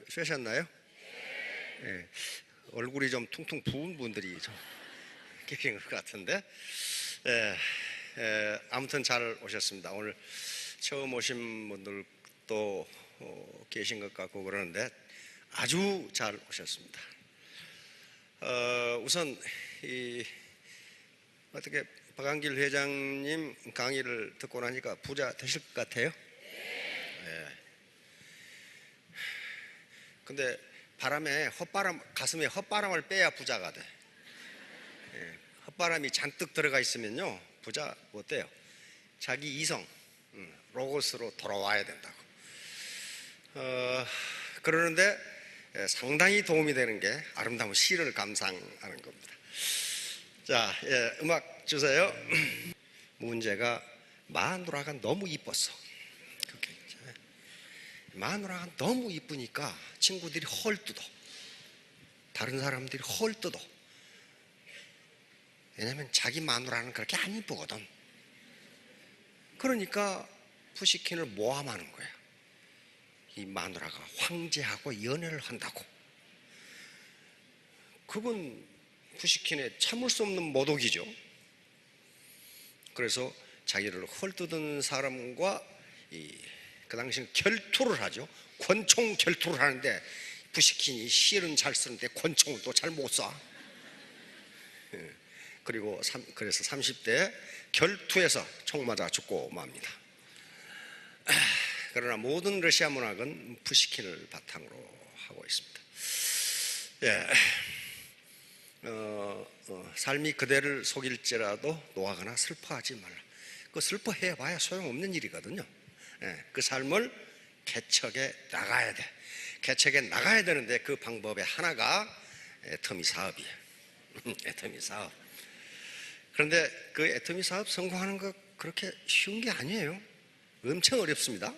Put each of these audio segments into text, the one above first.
쉬셨나요? 예, 얼굴이 좀 퉁퉁 부은 분들이 좀 계신 것 같은데, 아무튼 잘 오셨습니다. 오늘 처음 오신 분들도 계신 것 같고 그러는데 아주 잘 오셨습니다. 우선 어떻게 박한길 회장님 강의를 듣고 나니까 부자 되실 것 같아요? 근데 가슴에 헛바람을 빼야 부자가 돼. 헛바람이 잔뜩 들어가 있으면요, 부자 못 돼요. 자기 이성, 로고스로 돌아와야 된다고. 그러는데 상당히 도움이 되는 게 아름다운 시를 감상하는 겁니다. 자, 음악 주세요. 문제가 마누라가 너무 이뻤어. 마누라가 너무 이쁘니까 친구들이 헐뜯어. 다른 사람들이 헐뜯어. 왜냐면 자기 마누라는 그렇게 안 이쁘거든. 그러니까 푸시킨을 모함하는 거야. 이 마누라가 황제하고 연애를 한다고. 그건 푸시킨의 참을 수 없는 모독이죠. 그래서 자기를 헐뜯은 사람과 그 당시는 결투를 하죠. 권총 결투를 하는데 푸시킨이 실은 잘 쓰는데 권총을 또 잘 못 쏴. 그래서 30대 결투에서 총 맞아 죽고 맙니다. 그러나 모든 러시아 문학은 푸시킨을 바탕으로 하고 있습니다. 삶이 그대를 속일지라도 노하거나 슬퍼하지 말라. 그 슬퍼해봐야 소용없는 일이거든요. 그 삶을 개척해 나가야 돼. 개척해 나가야 되는데 그 방법의 하나가 애터미 사업이에요. 애터미 사업. 그런데 그 애터미 사업 성공하는 거 그렇게 쉬운 게 아니에요. 엄청 어렵습니다.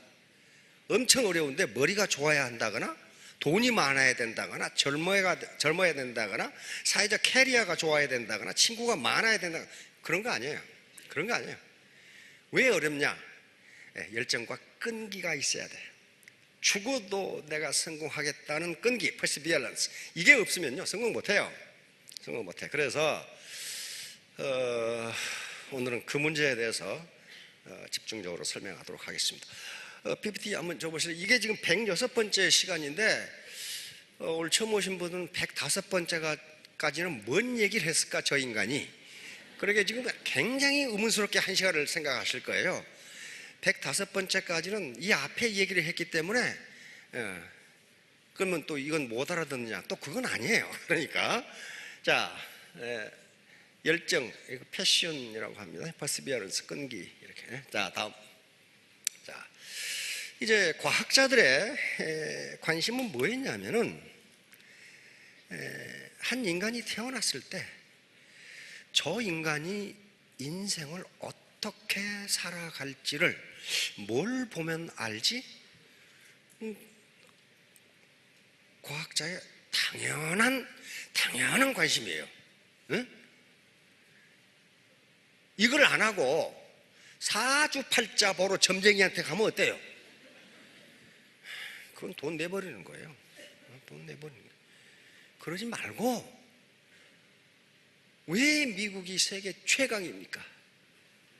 엄청 어려운데 머리가 좋아야 한다거나 돈이 많아야 된다거나 젊어야 된다거나 사회적 캐리어가 좋아야 된다거나 친구가 많아야 된다거나 그런 거 아니에요. 그런 거 아니에요. 왜 어렵냐? 열정과 끈기가 있어야 돼. 죽어도 내가 성공하겠다는 끈기, perseverance. 이게 없으면요 성공 못해요. 성공 못해. 그래서 오늘은 그 문제에 대해서 집중적으로 설명하도록 하겠습니다. PPT 한번 줘보실래요? 이게 지금 106번째 시간인데 오늘 처음 오신 분은 105번째까지는 뭔 얘기를 했을까 저 인간이. 그러게 지금 굉장히 의문스럽게 한 시간을 생각하실 거예요. 105번째까지는 이 앞에 얘기를 했기 때문에 그러면 또 이건 못 알아듣느냐, 또 그건 아니에요. 그러니까 자, 열정, 이거 패션이라고 합니다. 퍼시비어런스, 끈기. 이렇게. 자, 다음. 자, 이제 과학자들의 관심은 뭐였냐면은 한 인간이 태어났을 때 저 인간이 인생을 어떻게 살아갈지를 뭘 보면 알지? 과학자의 당연한 관심이에요. 응? 이걸 안 하고 사주팔자 보러 점쟁이한테 가면 어때요? 그건 돈 내버리는 거예요. 돈 내버리는 거예요. 그러지 말고 왜 미국이 세계 최강입니까?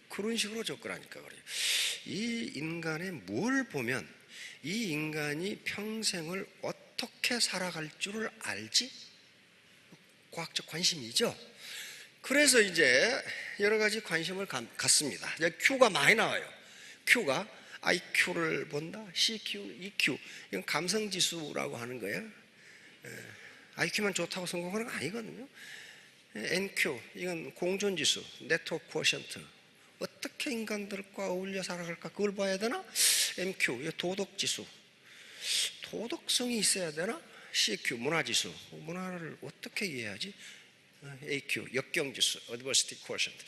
그런 식으로 접근하니까 그래요. 이 인간의 뭘 보면 이 인간이 평생을 어떻게 살아갈 줄을 알지? 과학적 관심이죠. 그래서 이제 여러 가지 관심을 갖습니다. Q가 많이 나와요. Q가 IQ를 본다, CQ, EQ. 이건 감성지수라고 하는 거예요. IQ만 좋다고 성공하는 거 아니거든요. NQ, 이건 공존지수, 네트워크 쿼션트. 어떻게 인간들과 어울려 살아갈까 그걸 봐야 되나? MQ, 이거 도덕지수. 도덕성이 있어야 되나? CQ, 문화지수. 문화를 어떻게 이해하지? AQ, 역경지수, Adversity Quotient.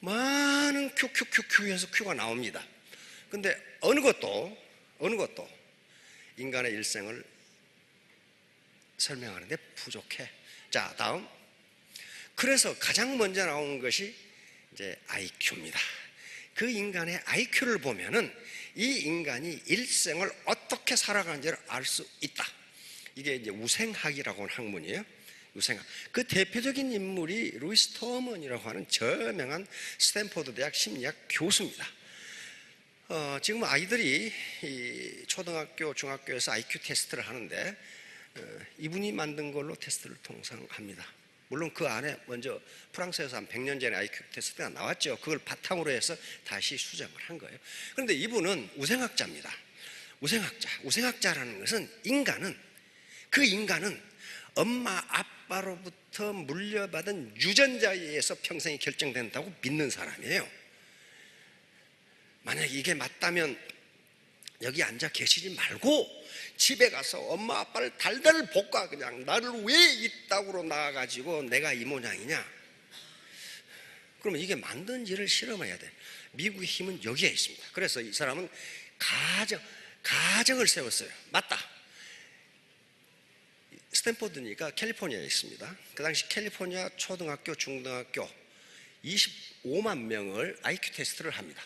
많은 QQQQ에서 Q가 나옵니다. 근데 어느 것도 인간의 일생을 설명하는데 부족해. 자, 다음. 그래서 가장 먼저 나오는 것이 이제 IQ입니다. 그 인간의 IQ를 보면은 이 인간이 일생을 어떻게 살아가는지를 알 수 있다. 이게 이제 우생학이라고 하는 학문이에요. 우생학. 그 대표적인 인물이 루이스 터먼이라고 하는 저명한 스탠포드 대학 심리학 교수입니다. 지금 아이들이 이 초등학교, 중학교에서 IQ 테스트를 하는데 이분이 만든 걸로 테스트를 통상 합니다. 물론 그 안에 먼저 프랑스에서 한 100년 전에 IQ 테스트가 나왔죠. 그걸 바탕으로 해서 다시 수정을 한 거예요. 그런데 이분은 우생학자입니다. 우생학자라는 것은 그 인간은 엄마 아빠로부터 물려받은 유전자에 의해서 평생이 결정된다고 믿는 사람이에요. 만약에 이게 맞다면 여기 앉아 계시지 말고 집에 가서 엄마 아빠를 달달 볶아 그냥 나를 왜 이 땅으로 낳아가지고 내가 이 모양이냐. 그러면 이게 맞는지를 실험해야 돼. 미국의 힘은 여기에 있습니다. 그래서 이 사람은 가정을 세웠어요. 맞다. 스탠포드니까 캘리포니아에 있습니다. 그 당시 캘리포니아 초등학교, 중등학교 25만 명을 IQ 테스트를 합니다.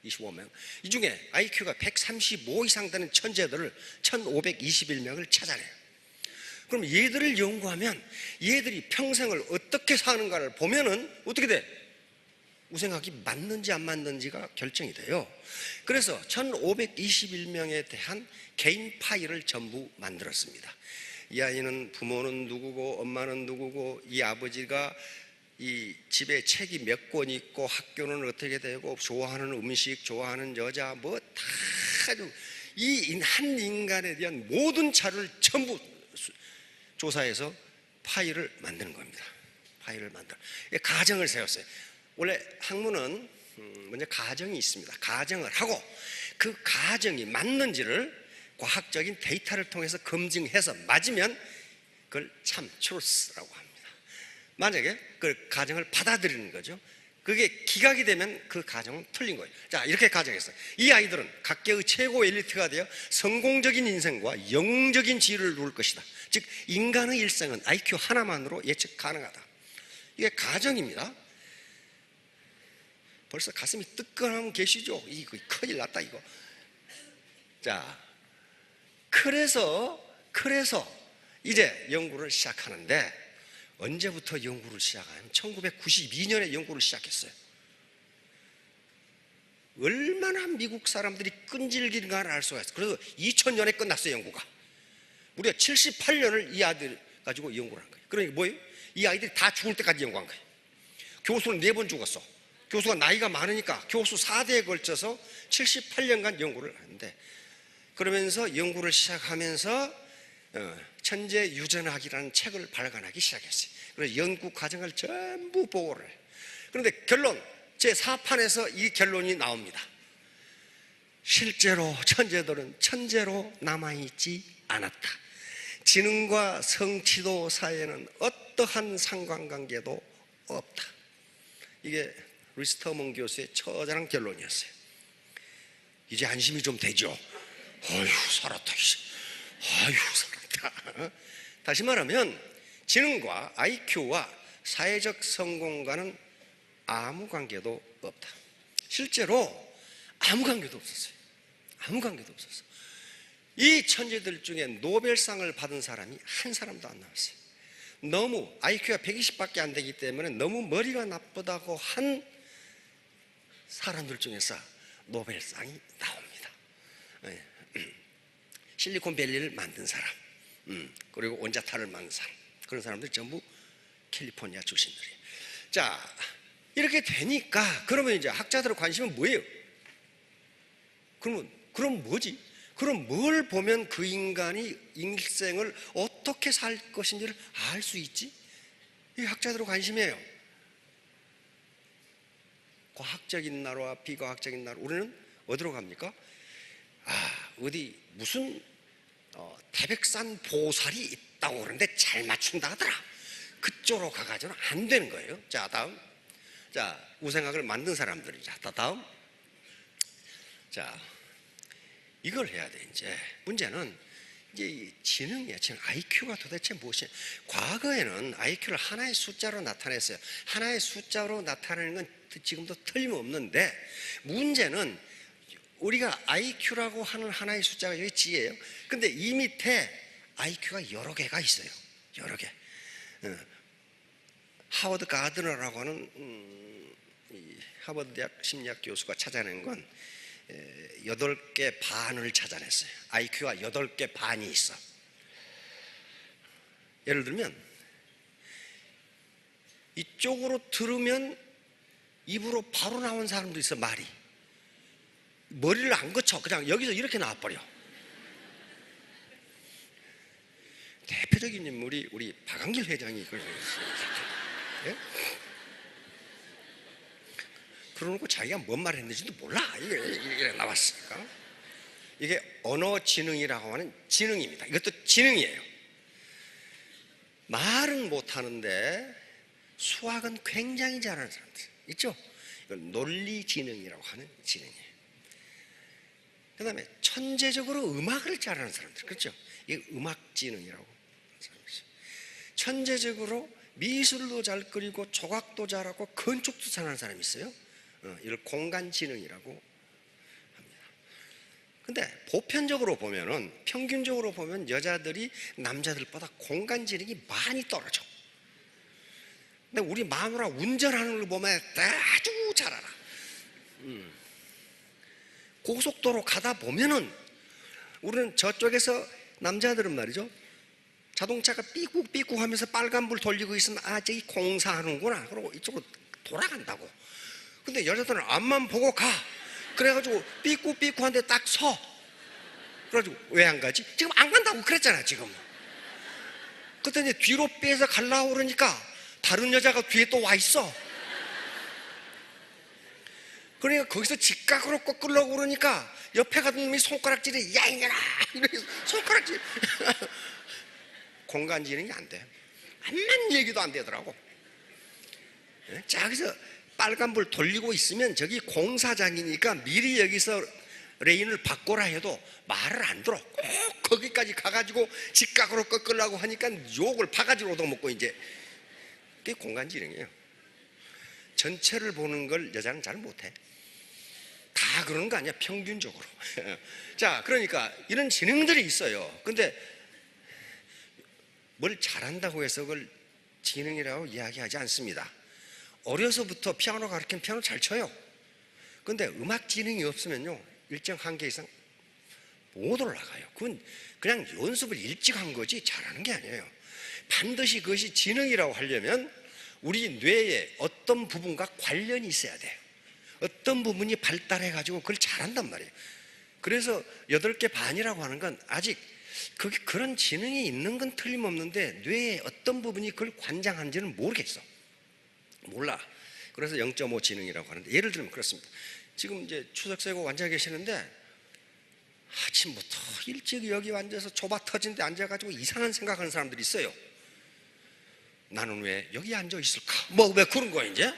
25명. 이 중에 IQ가 135 이상 되는 천재들을 1521명을 찾아내요. 그럼 얘들을 연구하면 얘들이 평생을 어떻게 사는가를 보면은 어떻게 돼? 우생학이 맞는지 안 맞는지가 결정이 돼요. 그래서 1521명에 대한 개인 파일을 전부 만들었습니다. 이 아이는 부모는 누구고 엄마는 누구고 이 아버지가 이 집에 책이 몇 권 있고 학교는 어떻게 되고 좋아하는 음식, 좋아하는 여자 뭐 다 이 한 인간에 대한 모든 자료를 전부 조사해서 파일을 만드는 겁니다. 파일을 만들어 가정을 세웠어요. 원래 학문은 먼저 가정이 있습니다. 가정을 하고 그 가정이 맞는지를 과학적인 데이터를 통해서 검증해서 맞으면 그걸 참 truth라고 합니다. 만약에 그 가정을 받아들이는 거죠. 그게 기각이 되면 그 가정은 틀린 거예요. 자, 이렇게 가정했어요. 이 아이들은 각계의 최고 엘리트가 되어 성공적인 인생과 영웅적인 지위를 누릴 것이다. 즉 인간의 일생은 IQ 하나만으로 예측 가능하다. 이게 가정입니다. 벌써 가슴이 뜨끈하면 계시죠? 이거 큰일 났다 이거. 자, 그래서 이제 연구를 시작하는데 언제부터 연구를 시작하냐면 1992년에 연구를 시작했어요. 얼마나 미국 사람들이 끈질긴가를 알 수가 있어요. 그래서 2000년에 끝났어요. 연구가. 무려 78년을 이 아이들 가지고 연구를 한 거예요. 그러니까 뭐예요? 이 아이들이 다 죽을 때까지 연구한 거예요. 교수는 4번 죽었어. 교수가 나이가 많으니까 교수 4대에 걸쳐서 78년간 연구를 하는데, 그러면서 연구를 시작하면서 천재 유전학이라는 책을 발간하기 시작했어요. 그래서 연구 과정을 전부 보고를 해요. 그런데 결론, 제4판에서 이 결론이 나옵니다. 실제로 천재들은 천재로 남아있지 않았다. 지능과 성취도 사이에는 어떠한 상관관계도 없다. 이게 루이스 터먼 교수의 처절한 결론이었어요. 이제 안심이 좀 되죠. 아휴 살았다. 아휴 살았다. 다시 말하면 지능과 IQ와 사회적 성공과는 아무 관계도 없다. 실제로 아무 관계도 없었어요. 아무 관계도 없었어요. 이 천재들 중에 노벨상을 받은 사람이 한 사람도 안 나왔어요. 너무 IQ가 120밖에 안 되기 때문에 너무 머리가 나쁘다고 한 사람들 중에서 노벨상이 나옵니다. 실리콘밸리를 만든 사람, 그리고 원자탄을 만든 사람, 그런 사람들 전부 캘리포니아 출신들이에요. 자, 이렇게 되니까 그러면 이제 학자들의 관심은 뭐예요? 그럼 뭐지? 그럼 뭘 보면 그 인간이 일생을 어떻게 살 것인지를 알 수 있지? 이게 학자들의 관심이에요. 과학적인 나라와 비과학적인 나라, 우리는 어디로 갑니까? 어디 무슨 태백산 보살이 있다고 그러는데 잘 맞춘다 하더라. 그쪽으로 가가지고는 안 되는 거예요. 자, 다음. 자, 우생학을 만든 사람들이자. 다음. 자, 이걸 해야 돼. 이제 문제는 이제 지능이야. 지금 IQ가 도대체 무엇이냐? 과거에는 IQ를 하나의 숫자로 나타냈어요. 하나의 숫자로 나타내는 건 지금도 틀림없는데, 문제는 우리가 IQ라고 하는 하나의 숫자가 여기 G예요. 근데 이 밑에 IQ가 여러 개가 있어요. 여러 개. 하워드 가드너라고 하는 이 하버드 대학 심리학 교수가 찾아낸 건 8개 반을 찾아냈어요. IQ가 8개 반이 있어. 예를 들면 이쪽으로 들으면 입으로 바로 나온 사람도 있어. 말이 머리를 안 거쳐 그냥 여기서 이렇게 나와버려. 대표적인 인물이 우리 박한길 회장이 예? 그러놓고 자기가 뭔 말을 했는지도 몰라. 이게 나왔으니까. 이게 언어지능이라고 하는 지능입니다. 이것도 지능이에요. 말은 못하는데 수학은 굉장히 잘하는 사람들 있죠. 이건 논리지능이라고 하는 지능이에요. 그 다음에 천재적으로 음악을 잘하는 사람들, 그렇죠? 이게 음악지능이라고 하는 사람이죠. 천재적으로 미술도 잘 그리고 조각도 잘하고 건축도 잘하는 사람이 있어요. 이걸 공간지능이라고 합니다. 근데 보편적으로 보면은, 평균적으로 보면 여자들이 남자들보다 공간지능이 많이 떨어져. 근데 우리 마누라 운전하는 걸 보면 아주 잘 알아. 고속도로 가다 보면은 우리는 저쪽에서 남자들은 말이죠, 자동차가 삐꾹삐꾹 하면서 빨간불 돌리고 있으면 아 저기 공사하는구나 그러고 이쪽으로 돌아간다고. 근데 여자들은 앞만 보고 가. 그래가지고 삐꾹삐꾹한데 딱 서. 그래가지고 왜 안 가지? 지금 안 간다고 그랬잖아 지금. 그때 이제 뒤로 빼서 가려고 그러니까 다른 여자가 뒤에 또 와 있어. 그러니까 거기서 직각으로 꺾으려고 그러니까 옆에 가던 놈이 손가락질에 야 이년아 이러면서 손가락질. 공간지능이 안 돼. 암만 얘기도 안 되더라고. 자, 그래서 빨간불 돌리고 있으면 저기 공사장이니까 미리 여기서 레인을 바꿔라 해도 말을 안 들어. 꼭 거기까지 가가지고 직각으로 꺾으려고 하니까 욕을 바가지로 얻어먹고 이제. 그게 공간지능이에요. 전체를 보는 걸 여자는 잘 못해. 다 그러는 거 아니야, 평균적으로. 자, 그러니까 이런 지능들이 있어요. 근데 뭘 잘한다고 해서 그걸 지능이라고 이야기하지 않습니다. 어려서부터 피아노 가르치면 피아노 잘 쳐요. 근데 음악 지능이 없으면요, 일정 한계 이상 못 올라가요. 그건 그냥 연습을 일찍 한 거지 잘하는 게 아니에요. 반드시 그것이 지능이라고 하려면 우리 뇌의 어떤 부분과 관련이 있어야 돼요. 어떤 부분이 발달해가지고 그걸 잘한단 말이에요. 그래서 8개 반이라고 하는 건 아직 그런 지능이 있는 건 틀림없는데 뇌의 어떤 부분이 그걸 관장하는지는 모르겠어. 몰라. 그래서 0.5 지능이라고 하는데, 예를 들면 그렇습니다. 지금 이제 추석 세고 앉아 계시는데 아침부터 일찍 여기 앉아서 좁아 터진 데 앉아가지고 이상한 생각하는 사람들이 있어요. 나는 왜 여기 앉아 있을까? 뭐 왜 그런 거야 이제?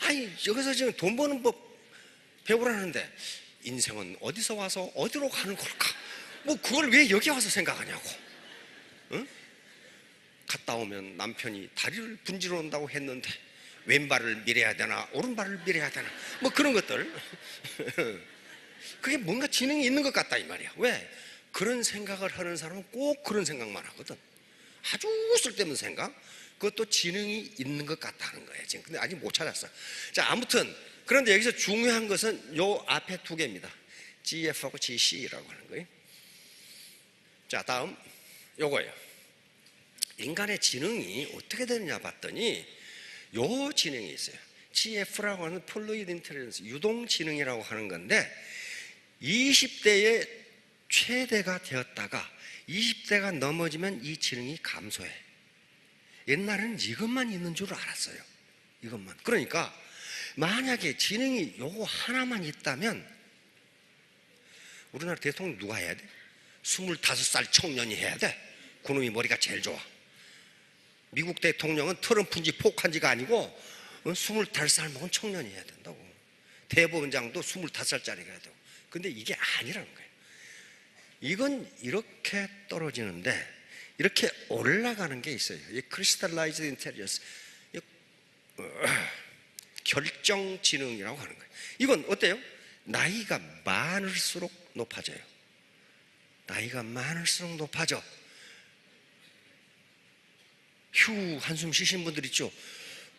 아니 여기서 지금 돈 버는 법 배우라는데 인생은 어디서 와서 어디로 가는 걸까? 뭐 그걸 왜 여기 와서 생각하냐고. 응? 갔다 오면 남편이 다리를 분지러 온다고 했는데 왼발을 밀어야 되나 오른발을 밀어야 되나 뭐 그런 것들. 그게 뭔가 지능이 있는 것 같다 이 말이야. 왜? 그런 생각을 하는 사람은 꼭 그런 생각만 하거든. 아주 쓸데없는 생각. 그것도 지능이 있는 것 같다는 거예요 지금. 근데 아직 못 찾았어. 자, 아무튼 그런데 여기서 중요한 것은 요 앞에 2개입니다. GF하고 GC라고 하는 거예요. 자, 다음 요거예요. 인간의 지능이 어떻게 되느냐 봤더니 요 지능이 있어요. GF라고 하는 플루이드 인텔리전스, 유동지능이라고 하는 건데 20대에 최대가 되었다가 20대가 넘어지면 이 지능이 감소해. 옛날에는 이것만 있는 줄 알았어요. 이것만. 그러니까 만약에 지능이 요거 하나만 있다면 우리나라 대통령 누가 해야 돼? 25살 청년이 해야 돼. 그놈이 머리가 제일 좋아. 미국 대통령은 트럼프인지 폭한지가 아니고 25살 먹은 청년이 해야 된다고. 대법원장도 25살짜리가 해야 되고. 근데 이게 아니라는 거예요. 이건 이렇게 떨어지는데 이렇게 올라가는 게 있어요. 이 크리스탈라이즈드 인텔리전스, 결정지능이라고 하는 거예요. 이건 어때요? 나이가 많을수록 높아져요. 나이가 많을수록 높아져. 휴 한숨 쉬신 분들 있죠.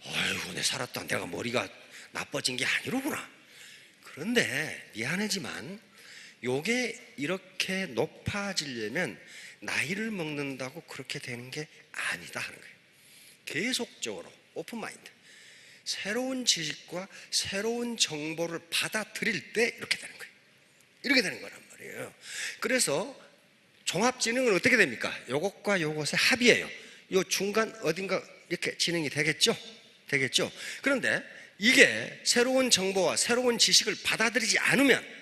아이고 내 살았다, 내가 머리가 나빠진 게 아니로구나. 그런데 미안하지만 요게 이렇게 높아지려면 나이를 먹는다고 그렇게 되는 게 아니다 하는 거예요. 계속적으로 오픈마인드, 새로운 지식과 새로운 정보를 받아들일 때 이렇게 되는 거예요. 이렇게 되는 거란 말이에요. 그래서 종합지능은 어떻게 됩니까? 요것과 요것의 합이에요. 요 중간 어딘가 이렇게 지능이 되겠죠? 되겠죠? 그런데 이게 새로운 정보와 새로운 지식을 받아들이지 않으면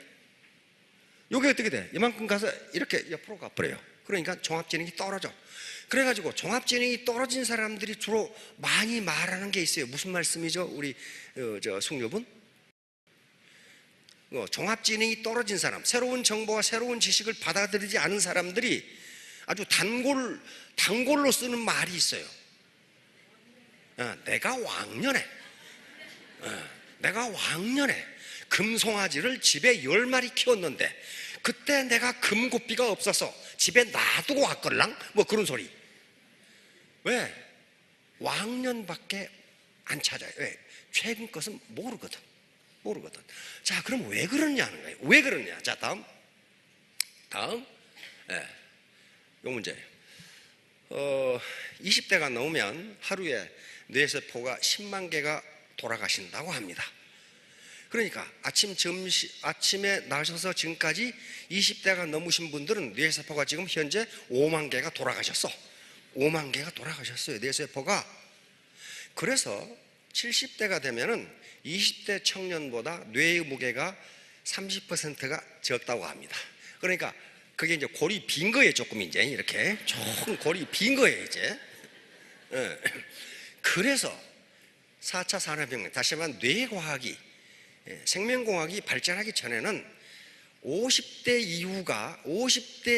요게 어떻게 돼? 이만큼 가서 이렇게 옆으로 가버려요. 그러니까 종합지능이 떨어져. 그래가지고 종합지능이 떨어진 사람들이 주로 많이 말하는 게 있어요. 무슨 말씀이죠? 우리 숙녀분? 종합지능이 떨어진 사람, 새로운 정보와 새로운 지식을 받아들이지 않은 사람들이 아주 단골로 쓰는 말이 있어요. 내가 왕년에 금송아지를 집에 10마리 키웠는데 그때 내가 금고삐가 없어서 집에 놔두고 왔걸랑? 뭐 그런 소리. 왜? 왕년밖에 안 찾아요. 왜? 최근 것은 모르거든. 자, 그럼 왜 그러냐는 거예요. 왜 그러냐. 자, 다음. 요 문제예요. 20대가 넘으면 하루에 뇌세포가 10만 개가 돌아가신다고 합니다. 그러니까 아침에 나셔서 지금까지 20대가 넘으신 분들은 뇌세포가 지금 현재 5만 개가 돌아가셨어. 5만 개가 돌아가셨어요, 뇌세포가. 그래서 70대가 되면은 20대 청년보다 뇌의 무게가 30%가 적다고 합니다. 그러니까 그게 이제 골이 빈 거예요. 조금 이제 이렇게 조금 골이 빈 거예요 이제. 그래서 4차 산업혁명, 다시 말하면 뇌과학이, 생명공학이 발전하기 전에는 50대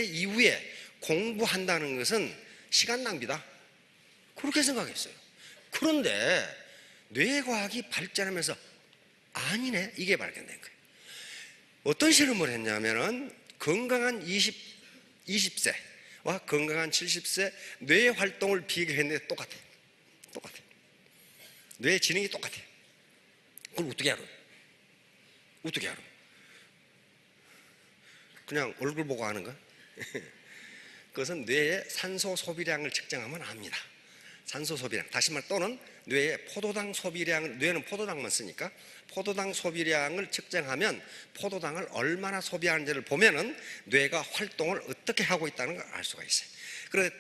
이후에 공부한다는 것은 시간 낭비다, 그렇게 생각했어요. 그런데 뇌과학이 발전하면서 아니네, 이게 발견된 거예요. 어떤 실험을 했냐면은 건강한 20세와 건강한 70세 뇌 활동을 비교했는데 똑같아. 뇌 지능이 똑같아. 그걸 어떻게 알아요? 그냥 얼굴 보고 하는 거? 그것은 뇌의 산소 소비량을 측정하면 압니다. 산소 소비량, 다시 말 또는 뇌의 포도당 소비량을, 뇌는 포도당만 쓰니까 포도당 소비량을 측정하면 포도당을 얼마나 소비하는지를 보면은 뇌가 활동을 어떻게 하고 있다는 걸 알 수가 있어요. 그런데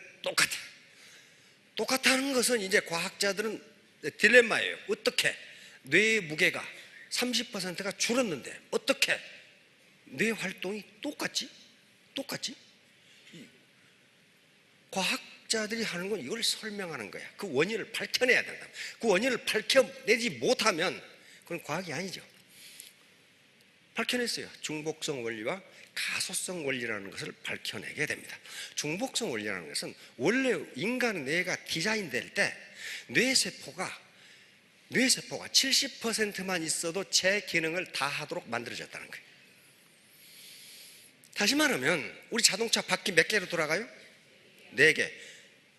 똑같다는 것은 이제 과학자들은 딜레마예요. 어떻게 뇌의 무게가 30%가 줄었는데 어떻게 뇌 활동이 똑같지? 과학자들이 하는 건 이걸 설명하는 거야. 그 원인을 밝혀내야 된다. 그 원인을 밝혀내지 못하면 그건 과학이 아니죠. 밝혀냈어요. 중복성 원리와 가소성 원리라는 것을 밝혀내게 됩니다. 중복성 원리라는 것은 원래 인간의 뇌가 디자인될 때 뇌세포가 70%만 있어도 제 기능을 다 하도록 만들어졌다는 거예요. 다시 말하면 우리 자동차 바퀴 몇 개로 돌아가요? 4개.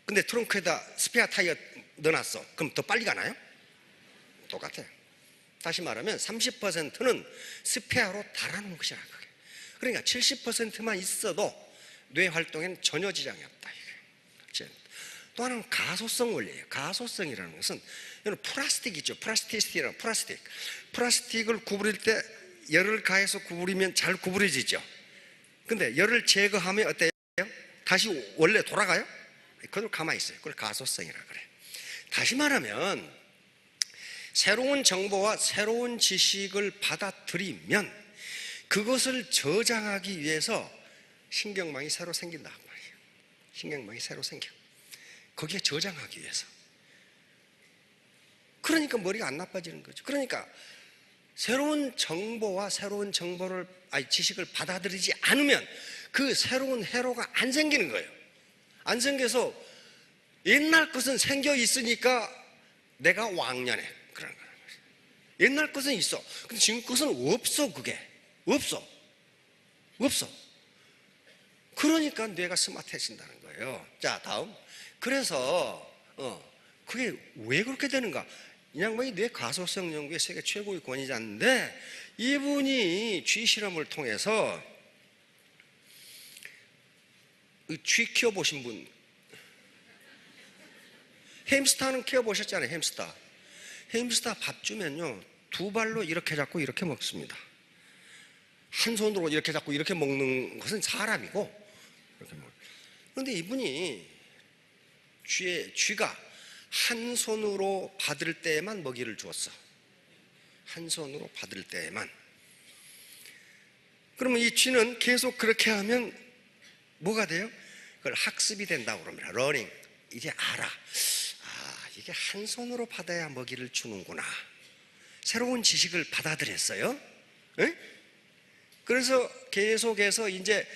근데 트렁크에다 스페어 타이어 넣어놨어. 그럼 더 빨리 가나요? 똑같아요. 다시 말하면 30%는 스페어로 달아놓은 것이라는 거예요. 그러니까 70%만 있어도 뇌 활동에는 전혀 지장이 없다. 또 하나는 가소성 원리예요. 가소성이라는 것은 플라스틱 있죠. 플라스티시티라는 플라스틱을 구부릴 때 열을 가해서 구부리면 잘 구부러지죠. 근데 열을 제거하면 어때요? 다시 원래 돌아가요? 그걸 가만히 있어요. 그걸 가소성이라고 그래요. 다시 말하면 새로운 정보와 새로운 지식을 받아들이면 그것을 저장하기 위해서 신경망이 새로 생긴단 말이에요. 신경망이 새로 생겨. 거기에 저장하기 위해서. 그러니까 머리가 안 나빠지는 거죠. 그러니까 새로운 정보와 새로운 지식을 받아들이지 않으면 그 새로운 회로가 안 생기는 거예요. 안 생겨서 옛날 것은 생겨 있으니까 내가 왕년에 그러는 거예요. 옛날 것은 있어. 근데 지금 것은 없어, 그게. 없어. 없어. 그러니까 뇌가 스마트해진다는 거예요. 자, 다음. 그래서 그게 왜 그렇게 되는가? 이 양반이 뇌 가소성 연구의 세계 최고의 권위자인데, 이분이 쥐 실험을 통해서 쥐 키워보신 분, 햄스터는 키워보셨잖아요. 햄스터 밥 주면요, 두 발로 이렇게 잡고 이렇게 먹습니다. 한 손으로 이렇게 잡고 이렇게 먹는 것은 사람이고, 이렇게 먹어요. 그런데 이분이 쥐가 한 손으로 받을 때에만 먹이를 주었어. 한 손으로 받을 때에만. 그러면 이 쥐는 계속 그렇게 하면 뭐가 돼요? 그걸 학습이 된다고 그럽니다. 러닝. 이제 알아. 아, 이게 한 손으로 받아야 먹이를 주는구나. 새로운 지식을 받아들였어요. 네? 그래서 계속해서 이제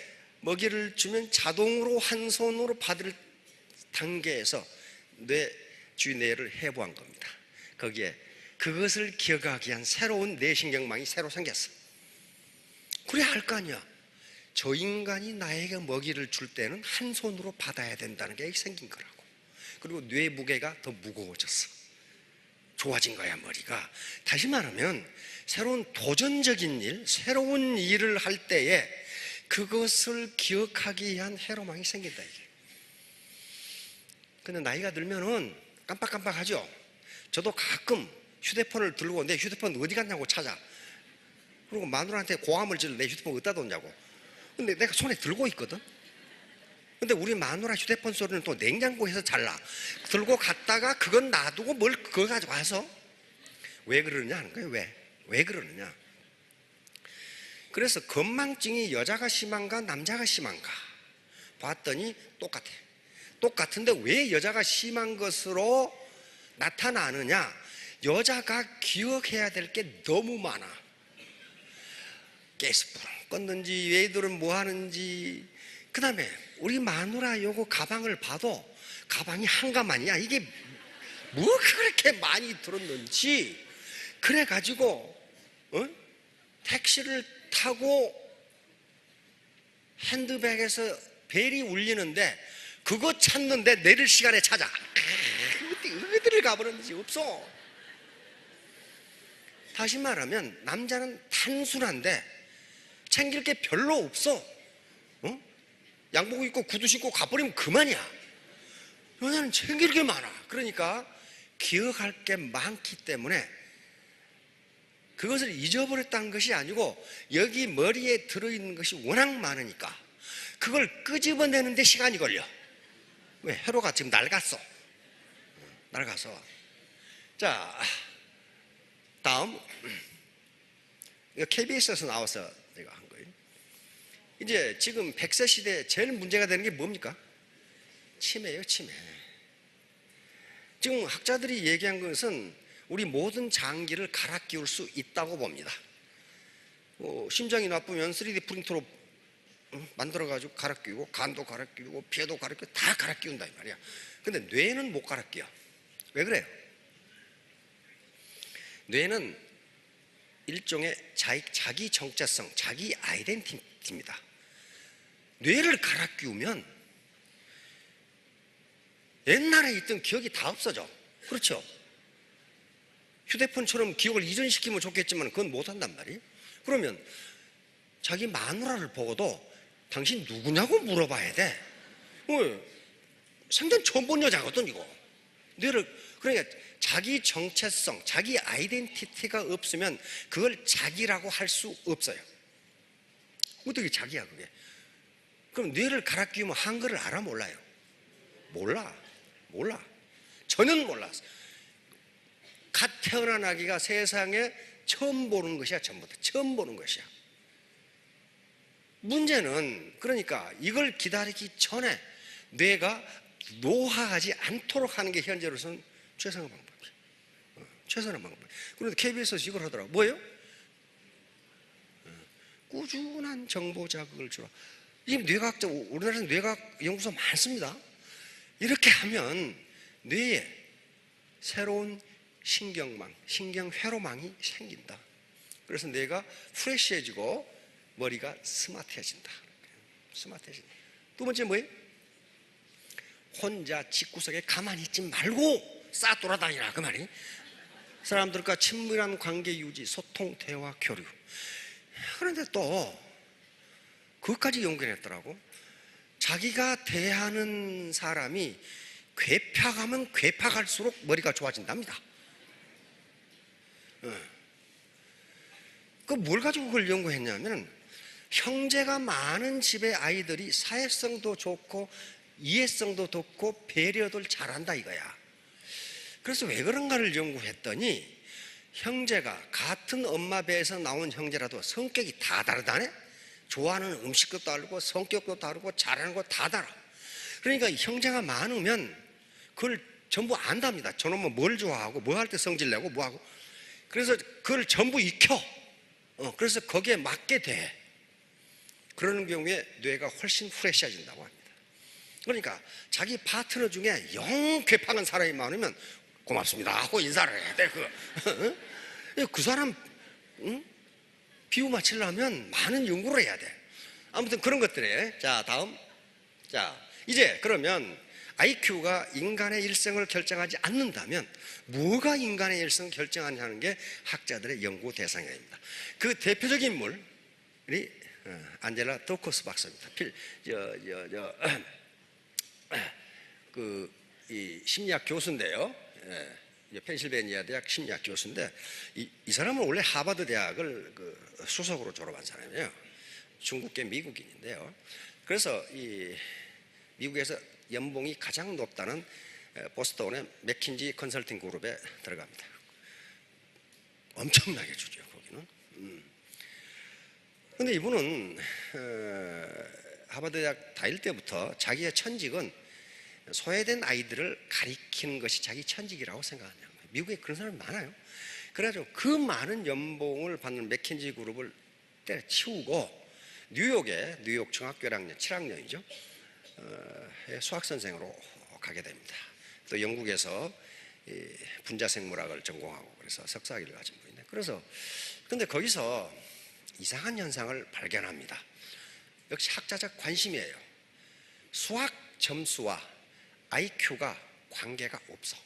먹이를 주면 자동으로 한 손으로 받을 단계에서 쥐 뇌를 해부한 겁니다. 거기에 그것을 기억하기 위한 새로운 뇌신경망이 새로 생겼어. 그래 알 거 아니야. 저 인간이 나에게 먹이를 줄 때는 한 손으로 받아야 된다는 게 생긴 거라고. 그리고 뇌 무게가 더 무거워졌어. 좋아진 거야, 머리가. 다시 말하면 새로운 도전적인 일, 새로운 일을 할 때에 그것을 기억하기 위한 회로망이 생긴다, 이게. 근데 나이가 들면은 깜빡깜빡하죠. 저도 가끔 휴대폰을 들고 내 휴대폰 어디 갔냐고 찾아. 그리고 마누라한테 고함을 질러. 내 휴대폰 어디다 뒀냐고. 근데 내가 손에 들고 있거든. 근데 우리 마누라 휴대폰 소리는 또 냉장고에서 잘나. 들고 갔다가 그건 놔두고 뭘 그거 가지고 와서 왜 그러느냐 하는 거예요. 왜 그러느냐. 그래서 건망증이 여자가 심한가 남자가 심한가 봤더니 똑같은데 왜 여자가 심한 것으로 나타나느냐. 여자가 기억해야 될 게 너무 많아. 가스불 껐는지, 얘들은 뭐 하는지. 그 다음에 우리 마누라 요거 가방을 봐도 가방이 한가만이야. 이게 뭐 그렇게 많이 들었는지. 그래가지고 택시를 타고 핸드백에서 벨이 울리는데 그거 찾는데 내릴 시간에 찾아. 어디를 가버렸는지 없어. 다시 말하면 남자는 단순한데 챙길 게 별로 없어. 양복 입고 구두 신고 가버리면 그만이야. 여자는 챙길 게 많아. 그러니까 기억할 게 많기 때문에 그것을 잊어버렸다는 것이 아니고 여기 머리에 들어있는 것이 워낙 많으니까 그걸 끄집어내는데 시간이 걸려. 왜? 회로가 지금 낡았어. 자, 다음. 이거 KBS에서 나와서 내가 한 거예요. 이제 지금 100세 시대에 제일 문제가 되는 게 뭡니까? 치매예요, 치매. 지금 학자들이 얘기한 것은 우리 모든 장기를 갈아 끼울 수 있다고 봅니다. 심장이 나쁘면 3D 프린터로 만들어가지고 갈아 끼우고, 간도 갈아 끼우고, 폐도 갈아 끼우고, 다 갈아 끼운다 이 말이야. 근데 뇌는 못 갈아 끼워. 왜 그래요? 뇌는 일종의 자기 정체성, 자기 아이덴티티입니다. 뇌를 갈아 끼우면 옛날에 있던 기억이 다 없어져. 그렇죠? 휴대폰처럼 기억을 이전시키면 좋겠지만 그건 못한단 말이에요. 그러면 자기 마누라를 보고도 당신 누구냐고 물어봐야 돼. 생전 처음 본 여자거든 이거. 그러니까 자기 정체성, 자기 아이덴티티가 없으면 그걸 자기라고 할 수 없어요. 어떻게 자기야 그게? 그럼 뇌를 갈아 끼우면 한글을 알아 몰라요? 몰라. 전혀 몰랐어. 갓 태어난 아기가 세상에 처음 보는 것이야. 전부 다 처음 보는 것이야. 문제는 그러니까 이걸 기다리기 전에 뇌가 노화하지 않도록 하는 게 현재로서는 최선의 방법이야. 최선의 방법. 그런데 KBS에서 이걸 하더라고. 뭐예요? 꾸준한 정보 자극을 주라. 이 뇌과학자, 우리나라에서 뇌과학 연구소 많습니다. 이렇게 하면 뇌에 새로운 신경회로망이 생긴다. 그래서 뇌가 프레시해지고 머리가 스마트해진다. 스마트해진다. 두 번째 뭐예요? 혼자 집구석에 가만히 있지 말고 싸 돌아다니라 그 말이. 사람들과 친밀한 관계 유지, 소통, 대화, 교류. 그런데 또 그것까지 연결했더라고. 자기가 대하는 사람이 괴팍하면 괴팍할수록 머리가 좋아진답니다. 그 뭘 가지고 그걸 연구했냐면, 형제가 많은 집의 아이들이 사회성도 좋고 이해성도 좋고 배려를 잘한다 이거야. 그래서 왜 그런가를 연구했더니, 형제가 같은 엄마 배에서 나온 형제라도 성격이 다 다르다네. 좋아하는 음식도 다르고 성격도 다르고 잘하는 거 다 달라. 그러니까 형제가 많으면 그걸 전부 안답니다. 저놈은 뭘 좋아하고 뭐 할 때 성질내고 뭐하고. 그래서 그걸 전부 익혀. 그래서 거기에 맞게 돼. 그러는 경우에 뇌가 훨씬 프레시해진다고 합니다. 그러니까 자기 파트너 중에 영 괴팍한 사람이 많으면 고맙습니다 하고 인사를 해야 돼. 그 사람 비유 맞추려면 많은 연구를 해야 돼. 아무튼 그런 것들에. 자, 다음. 자, 이제 그러면 IQ가 인간의 일생을 결정하지 않는다면 뭐가 인간의 일생을 결정하냐는 게 학자들의 연구 대상입니다. 그 대표적인 인물이 안젤라 더커스 박사입니다. 이 심리학 교수인데요. 펜실베니아 대학 심리학 교수인데, 이 사람은 원래 하버드 대학을 수석으로 졸업한 사람이에요. 중국계 미국인인데요. 그래서 이 미국에서 연봉이 가장 높다는 보스턴의 맥킨지 컨설팅 그룹에 들어갑니다. 엄청나게 주죠, 거기는. 근데 이분은 하버드 대학 다닐 때부터 자기의 천직은 소외된 아이들을 가리키는 것이 자기 천직이라고 생각하는 거예요. 미국에 그런 사람이 많아요. 그래가지고 그 많은 연봉을 받는 맥킨지 그룹을 때려치우고 뉴욕에, 뉴욕 중학교 1학년, 7학년이죠. 수학선생으로 가게 됩니다. 또 영국에서 분자생물학을 전공하고 그래서 석사학위를 가진 분인데, 그래서 근데 거기서 이상한 현상을 발견합니다. 역시 학자적 관심이에요. 수학 점수와 IQ가 관계가 없어.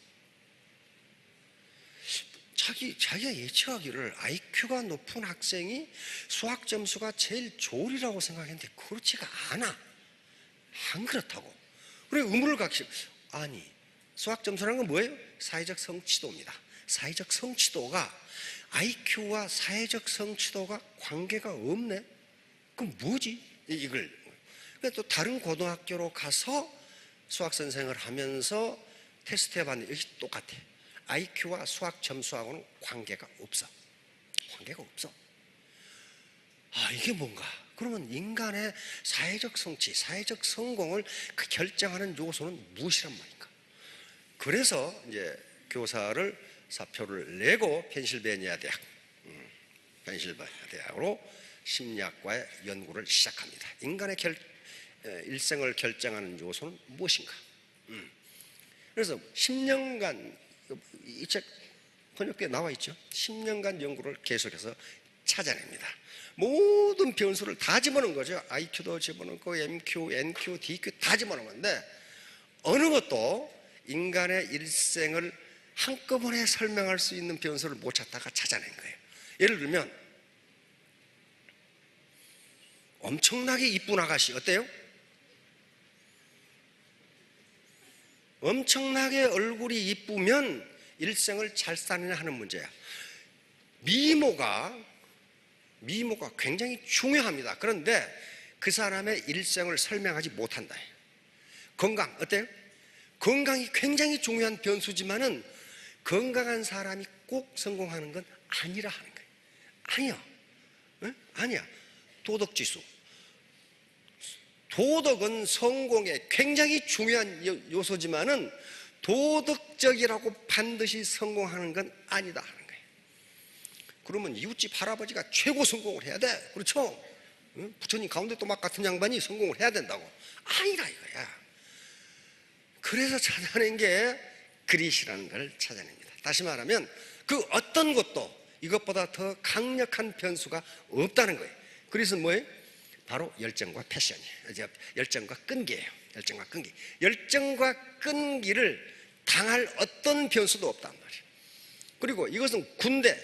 자기가 예측하기를 IQ가 높은 학생이 수학 점수가 제일 좋으리라고 생각했는데 그렇지가 않아. 안 그렇다고. 그래 의문을 갖기. 아니, 수학 점수라는 건 뭐예요? 사회적 성취도입니다. 사회적 성취도가 IQ와 사회적 성취도가 관계가 없네. 그럼 뭐지? 이걸. 또 다른 고등학교로 가서 수학 선생을 하면서 테스트 해봤는데 여기 똑같아. IQ와 수학 점수하고는 관계가 없어. 관계가 없어. 아, 이게 뭔가? 그러면 인간의 사회적 성취, 사회적 성공을 결정하는 요소는 무엇이란 말인가? 그래서 이제 교사를 사표를 내고 펜실베니아 대학으로 심리학과의 연구를 시작합니다. 인간의 일생을 결정하는 요소는 무엇인가? 그래서 10년간, 이 책 번역기에 나와 있죠. 10년간 연구를 계속해서 찾아냅니다. 모든 변수를 다 집어넣은 거죠. IQ도 집어넣고 MQ, NQ, DQ 다 집어넣은 건데 어느 것도 인간의 일생을 한꺼번에 설명할 수 있는 변수를 못 찾다가 찾아낸 거예요. 예를 들면 엄청나게 이쁜 아가씨 어때요? 엄청나게 얼굴이 이쁘면 일생을 잘 사느냐 하는 문제야. 미모가 굉장히 중요합니다. 그런데 그 사람의 일생을 설명하지 못한다. 건강 어때요? 건강이 굉장히 중요한 변수지만은 건강한 사람이 꼭 성공하는 건 아니라 하는 거예요. 아니야. 응? 아니야. 도덕지수. 도덕은 성공에 굉장히 중요한 요소지만은 도덕적이라고 반드시 성공하는 건 아니다 하는 거예요. 그러면 이웃집 할아버지가 최고 성공을 해야 돼. 그렇죠? 응? 부처님 가운데 또 막 같은 양반이 성공을 해야 된다고. 아니라 이거야. 그래서 찾아낸 게 그릿이라는 걸 찾아냅니다. 다시 말하면 그 어떤 것도 이것보다 더 강력한 변수가 없다는 거예요. 그리스는 뭐예요? 바로 열정과 패션이에요. 열정과 끈기예요. 열정과 끈기. 열정과 끈기를 당할 어떤 변수도 없단 말이에요. 그리고 이것은 군대,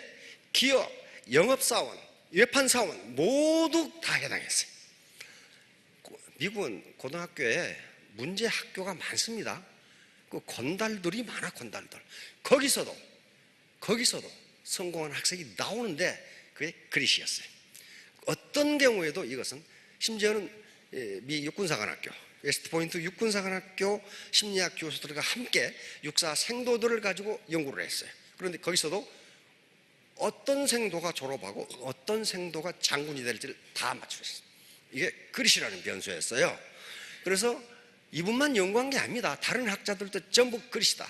기업, 영업사원, 외판사원 모두 다 해당했어요. 미국은 고등학교에 문제 학교가 많습니다. 그 건달들이 많아, 건달들. 거기서도 성공한 학생이 나오는데 그게 그릿이었어요. 어떤 경우에도 이것은 심지어는 미 육군사관학교, 웨스트포인트 육군사관학교 심리학 교수들과 함께 육사 생도들을 가지고 연구를 했어요. 그런데 거기서도 어떤 생도가 졸업하고 어떤 생도가 장군이 될지를 다 맞추었어요. 이게 그릿이라는 변수였어요. 그래서 이분만 연구한 게 아닙니다. 다른 학자들도 전부 그릿이다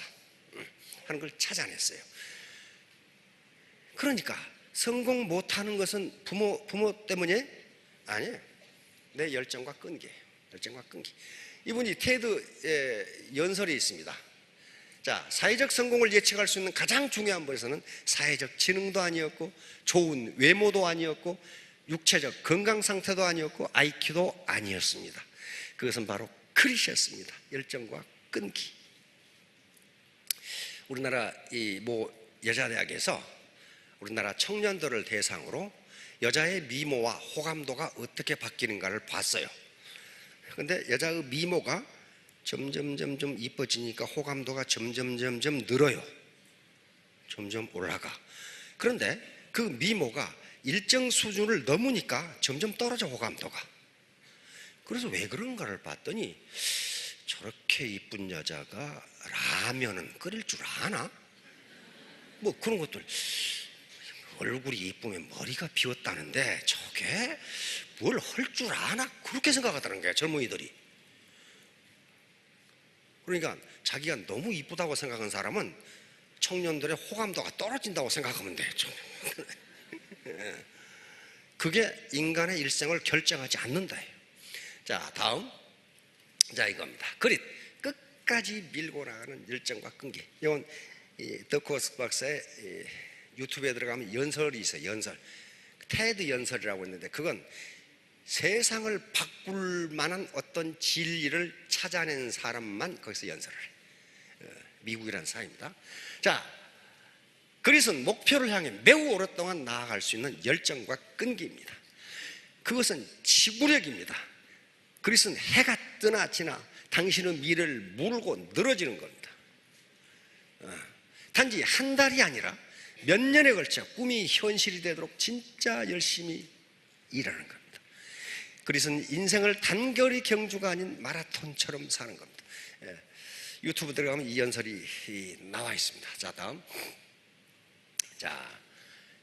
하는 걸 찾아냈어요. 그러니까 성공 못하는 것은 부모 때문에 아니에요. 내 열정과 끈기예요. 열정과 끈기. 이분이 테드 연설이 있습니다. 자, 사회적 성공을 예측할 수 있는 가장 중요한 것에서는 사회적 지능도 아니었고, 좋은 외모도 아니었고, 육체적 건강 상태도 아니었고, IQ도 아니었습니다. 그것은 바로 그릿이었습니다. 열정과 끈기. 우리나라 이 모 여자대학에서 우리나라 청년들을 대상으로 여자의 미모와 호감도가 어떻게 바뀌는가를 봤어요. 그런데 여자의 미모가 점점 이뻐지니까 호감도가 점점 늘어요. 점점 올라가. 그런데 그 미모가 일정 수준을 넘으니까 점점 떨어져, 호감도가. 그래서 왜 그런가를 봤더니 저렇게 이쁜 여자가 라면은 끓일 줄 아나? 뭐 그런 것들. 얼굴이 이쁘면 머리가 비었다는데 저게 뭘 할 줄 아나? 그렇게 생각하더라는 거예요, 젊은이들이. 그러니까 자기가 너무 이쁘다고 생각한 사람은 청년들의 호감도가 떨어진다고 생각하면 돼요. 그게 인간의 일생을 결정하지 않는다. 자, 다음. 자, 이겁니다. 그릿. 끝까지 밀고 나가는 열정과 끈기. 이건 더코스 박사의 유튜브에 들어가면 연설이 있어요. 연설. 테드 연설이라고 있는데 그건 세상을 바꿀 만한 어떤 진리를 찾아낸 사람만 거기서 연설을 해요. 미국이라는 사회입니다. 자, 그릿은 목표를 향해 매우 오랫동안 나아갈 수 있는 열정과 끈기입니다. 그것은 지구력입니다. 그릿은 해가 뜨나 지나 당신의 미래를 물고 늘어지는 겁니다. 단지 한 달이 아니라 몇 년에 걸쳐 꿈이 현실이 되도록 진짜 열심히 일하는 겁니다. 그릿은 인생을 단거리 경주가 아닌 마라톤처럼 사는 겁니다. 유튜브 들어가면 이 연설이 나와 있습니다. 자, 다음. 자,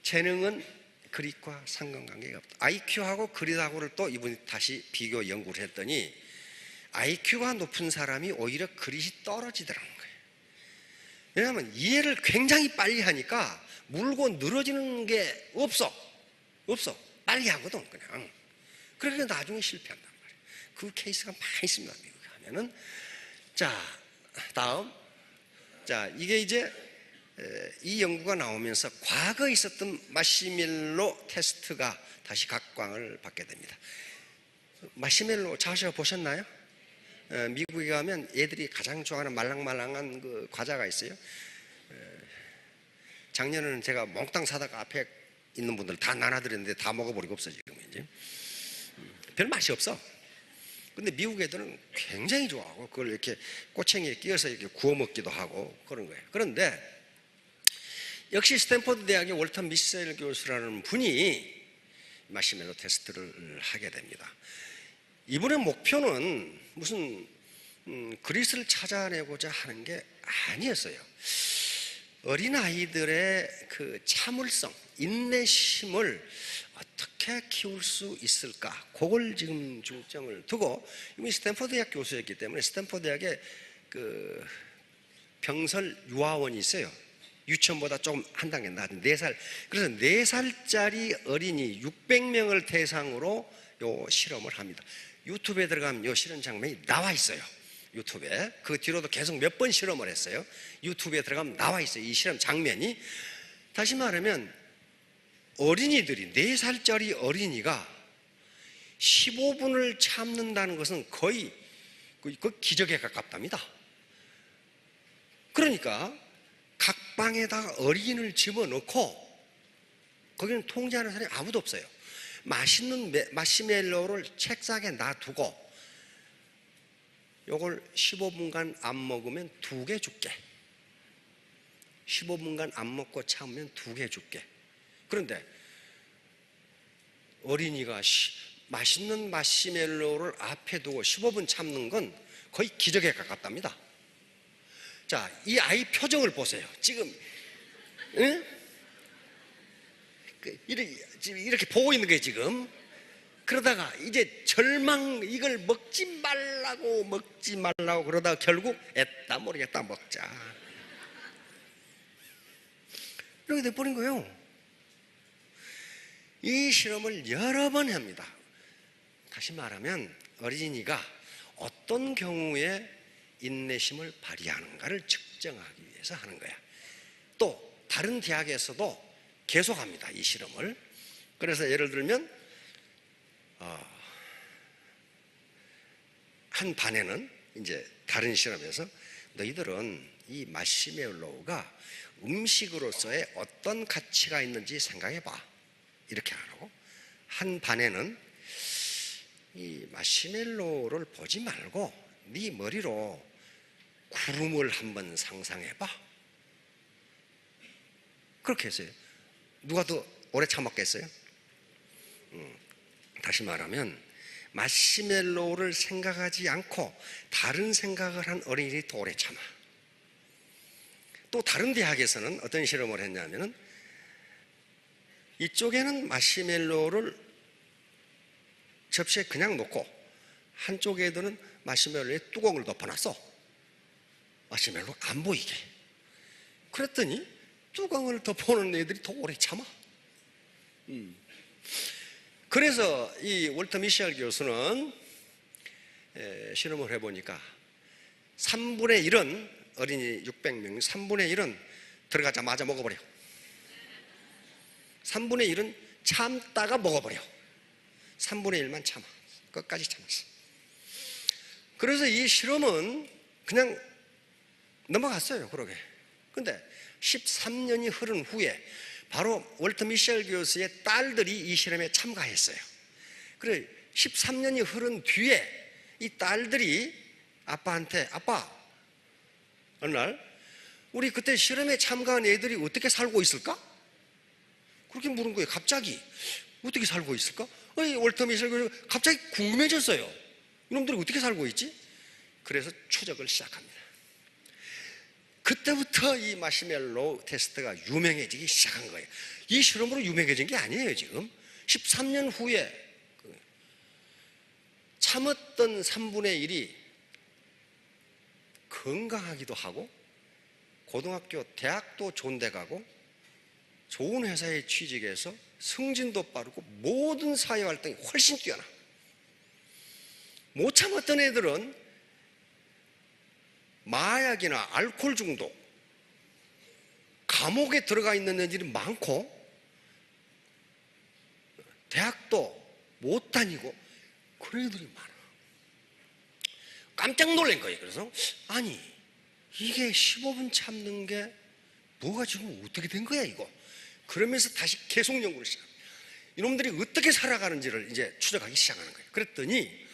재능은 그릿과 상관관계가 없다. IQ하고 그릿하고를 또 이분이 다시 비교 연구를 했더니 IQ가 높은 사람이 오히려 그릿이 떨어지더라는 거예요. 왜냐하면 이해를 굉장히 빨리 하니까 물고 늘어지는 게 없어. 빨리 하거든, 그냥. 그러니까 나중에 실패한단 말이에요. 그 케이스가 많이 있습니다, 미국에 가면은. 자, 다음. 자, 이게 이제 이 연구가 나오면서 과거에 있었던 마시멜로 테스트가 다시 각광을 받게 됩니다. 마시멜로 자주 보셨나요? 미국에 가면 애들이 가장 좋아하는 말랑말랑한 그 과자가 있어요. 작년에는 제가 몽땅 사다가 앞에 있는 분들 다 나눠드렸는데 다 먹어버리고 없어, 지금 이제. 별 맛이 없어. 근데 미국 애들은 굉장히 좋아하고 그걸 이렇게 꼬챙이에 끼워서 이렇게 구워 먹기도 하고 그런 거예요. 그런데 역시 스탠퍼드 대학의 월터 미셀 교수라는 분이 마시멜로 테스트를 하게 됩니다. 이분의 목표는 무슨 그릿을 찾아내고자 하는 게 아니었어요. 어린아이들의 그 참을성, 인내심을 어떻게 키울 수 있을까? 그걸 지금 중점을 두고, 이분이 스탠퍼드 대학 교수였기 때문에 스탠퍼드 대학에 그 병설 유아원이 있어요. 유치원보다 좀 한 단계 낮은 4살. 그래서 4살짜리 어린이 600명을 대상으로 요 실험을 합니다. 유튜브에 들어가면 요 실험 장면이 나와 있어요. 유튜브에. 그 뒤로도 계속 몇 번 실험을 했어요. 유튜브에 들어가면 나와 있어요, 이 실험 장면이. 다시 말하면 어린이들이, 4살짜리 어린이가 15분을 참는다는 것은 거의 그 기적에 가깝답니다. 그러니까 각 방에다가 어린이를 집어넣고 거기는 통제하는 사람이 아무도 없어요. 맛있는 마시멜로우를 책상에 놔두고 요걸 15분간 안 먹으면 2개 줄게. 15분간 안 먹고 참으면 2개 줄게. 그런데 어린이가 맛있는 마시멜로우를 앞에 두고 15분 참는 건 거의 기적에 가깝답니다. 자, 이 아이 표정을 보세요. 지금 응? 이렇게 보고 있는 거예요 지금. 그러다가 이제 이걸 먹지 말라고 그러다가 결국 애따 모르겠다 먹자 이렇게 돼버린 거예요. 이 실험을 여러 번 합니다. 다시 말하면 어린이가 어떤 경우에 인내심을 발휘하는가를 측정하기 위해서 하는 거야. 또 다른 대학에서도 계속합니다, 이 실험을. 그래서 예를 들면 한 반에는 이제 다른 실험에서 너희들은 이 마시멜로우가 음식으로서의 어떤 가치가 있는지 생각해봐, 이렇게 하라고. 한 반에는 이 마시멜로우를 보지 말고 네 머리로 구름을 한번 상상해봐, 그렇게 했어요. 누가 더 오래 참았겠어요? 다시 말하면 마시멜로우를 생각하지 않고 다른 생각을 한 어린이들이 더 오래 참아. 또 다른 대학에서는 어떤 실험을 했냐면은 이쪽에는 마시멜로우를 접시에 그냥 놓고 한쪽 애들은 마시멜로우에 뚜껑을 덮어놨어. 마시멜로우 안 보이게. 그랬더니 뚜껑을 덮어놓은 애들이 더 오래 참아. 그래서 이 월터 미셸 교수는 실험을 해보니까 3분의 1은 어린이 600명 3분의 1은 들어가자마자 먹어버려. 3분의 1은 참다가 먹어버려. 3분의 1만 참아. 끝까지 참았어. 그래서 이 실험은 그냥 넘어갔어요, 그러게. 근데 13년이 흐른 후에 바로 월터 미셸 교수의 딸들이 이 실험에 참가했어요. 그래 13년이 흐른 뒤에 이 딸들이 아빠한테, 아빠, 어느 날 우리 그때 실험에 참가한 애들이 어떻게 살고 있을까? 그렇게 물은 거예요. 갑자기 어떻게 살고 있을까? 월터 미셸 교수가 갑자기 궁금해졌어요. 이놈들이 어떻게 살고 있지? 그래서 추적을 시작합니다. 그때부터 이 마시멜로우 테스트가 유명해지기 시작한 거예요. 이 실험으로 유명해진 게 아니에요. 지금 13년 후에 참았던 3분의 1이 건강하기도 하고 고등학교, 대학도 좋은 데 가고 좋은 회사에 취직해서 승진도 빠르고 모든 사회활동이 훨씬 뛰어나. 못 참았던 애들은 마약이나 알코올 중독, 감옥에 들어가 있는 애들이 많고 대학도 못 다니고 그런 애들이 많아. 깜짝 놀란 거예요. 그래서 아니 이게 15분 참는 게 뭐가 지금 어떻게 된 거야 이거. 그러면서 다시 계속 연구를 시작합니다. 이놈들이 어떻게 살아가는지를 이제 추적하기 시작하는 거예요. 그랬더니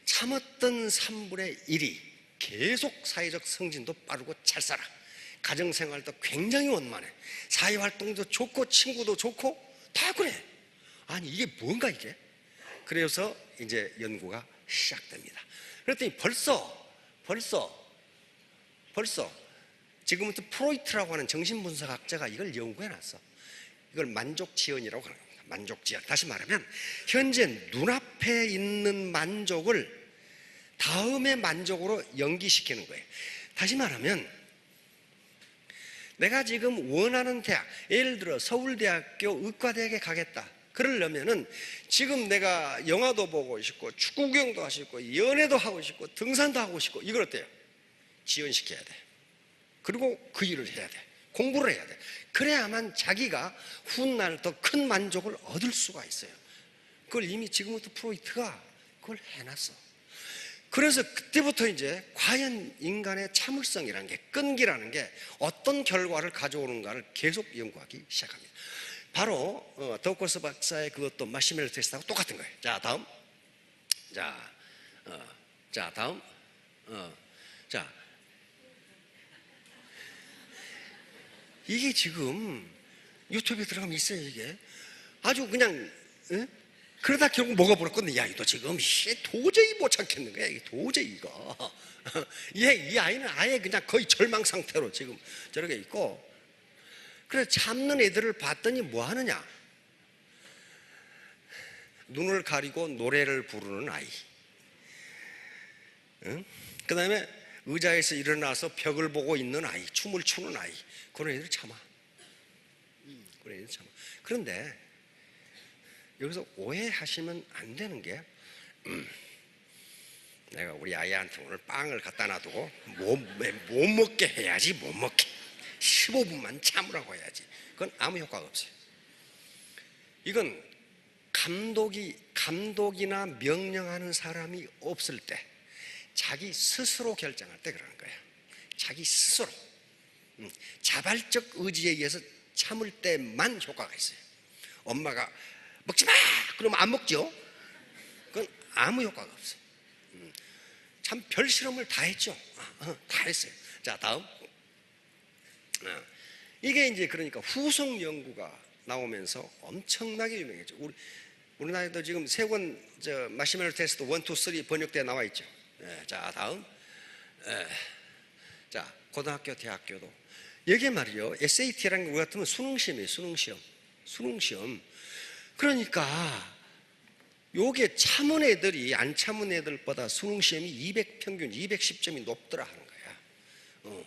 참았던 3분의 1이 계속 사회적 승진도 빠르고 잘 살아. 가정생활도 굉장히 원만해. 사회활동도 좋고 친구도 좋고 다 그래. 아니 이게 뭔가 이게. 그래서 이제 연구가 시작됩니다. 그랬더니 벌써 지금부터 프로이트라고 하는 정신분석학자가 이걸 연구해놨어. 이걸 만족지연이라고 하는 겁니다. 만족지연. 다시 말하면 현재 눈앞에 있는 만족을 다음의 만족으로 연기시키는 거예요. 다시 말하면 내가 지금 원하는 대학, 예를 들어 서울대학교 의과대학에 가겠다. 그러려면은 지금 내가 영화도 보고 싶고 축구 구경도 하고 싶고 연애도 하고 싶고 등산도 하고 싶고 이걸 어때요? 지연시켜야 돼. 그리고 그 일을 해야 돼. 공부를 해야 돼. 그래야만 자기가 훗날 더 큰 만족을 얻을 수가 있어요. 그걸 이미 지금부터 프로이트가 그걸 해놨어. 그래서 그때부터 이제 과연 인간의 참을성이라는 게, 끈기라는 게 어떤 결과를 가져오는가를 계속 연구하기 시작합니다. 바로 더우커스 박사의 그것도 마시멜로 테스트하고 똑같은 거예요. 자, 다음. 자, 다음. 자, 이게 지금 유튜브에 들어가면 있어요. 이게 아주 그냥 그러다 결국 뭐가 벌었거든. 야, 이거 지금 도저히 못 참겠는 거야. 이게 도저히 이거. 이 아이는 아예 그냥 거의 절망 상태로 지금 저렇게 있고, 그래서 참는 애들을 봤더니 뭐 하느냐? 눈을 가리고 노래를 부르는 아이. 그 다음에 의자에서 일어나서 벽을 보고 있는 아이, 춤을 추는 아이. 그런 애들 참아. 그런 애들 참아. 그런데 여기서 오해하시면 안 되는 게, 내가 우리 아이한테 오늘 빵을 갖다 놔두고 못 먹게 해야지. 못 먹게 15분만 참으라고 해야지. 그건 아무 효과가 없어요. 이건 감독이나 명령하는 사람이 없을 때, 자기 스스로 결정할 때 그러는 거야. 자기 스스로 자발적 의지에 의해서 참을 때만 효과가 있어요. 엄마가 먹지 마! 그러면 안 먹죠? 그건 아무 효과가 없어요. 참 별 실험을 다 했죠. 다 했어요. 자, 다음. 이게 이제 그러니까 후속 연구가 나오면서 엄청나게 유명해졌죠. 우리나라에도 지금 3권 마시멜로 테스트 1, 2, 3 번역되어 나와 있죠. 자, 다음. 자, 고등학교, 대학교도 여기 말이요, SAT라는 게 우리 같으면 수능시험이에요. 수능시험. 그러니까 요게 참은 애들이 안 참은 애들보다 수능시험이 평균 210점이 높더라 하는 거야.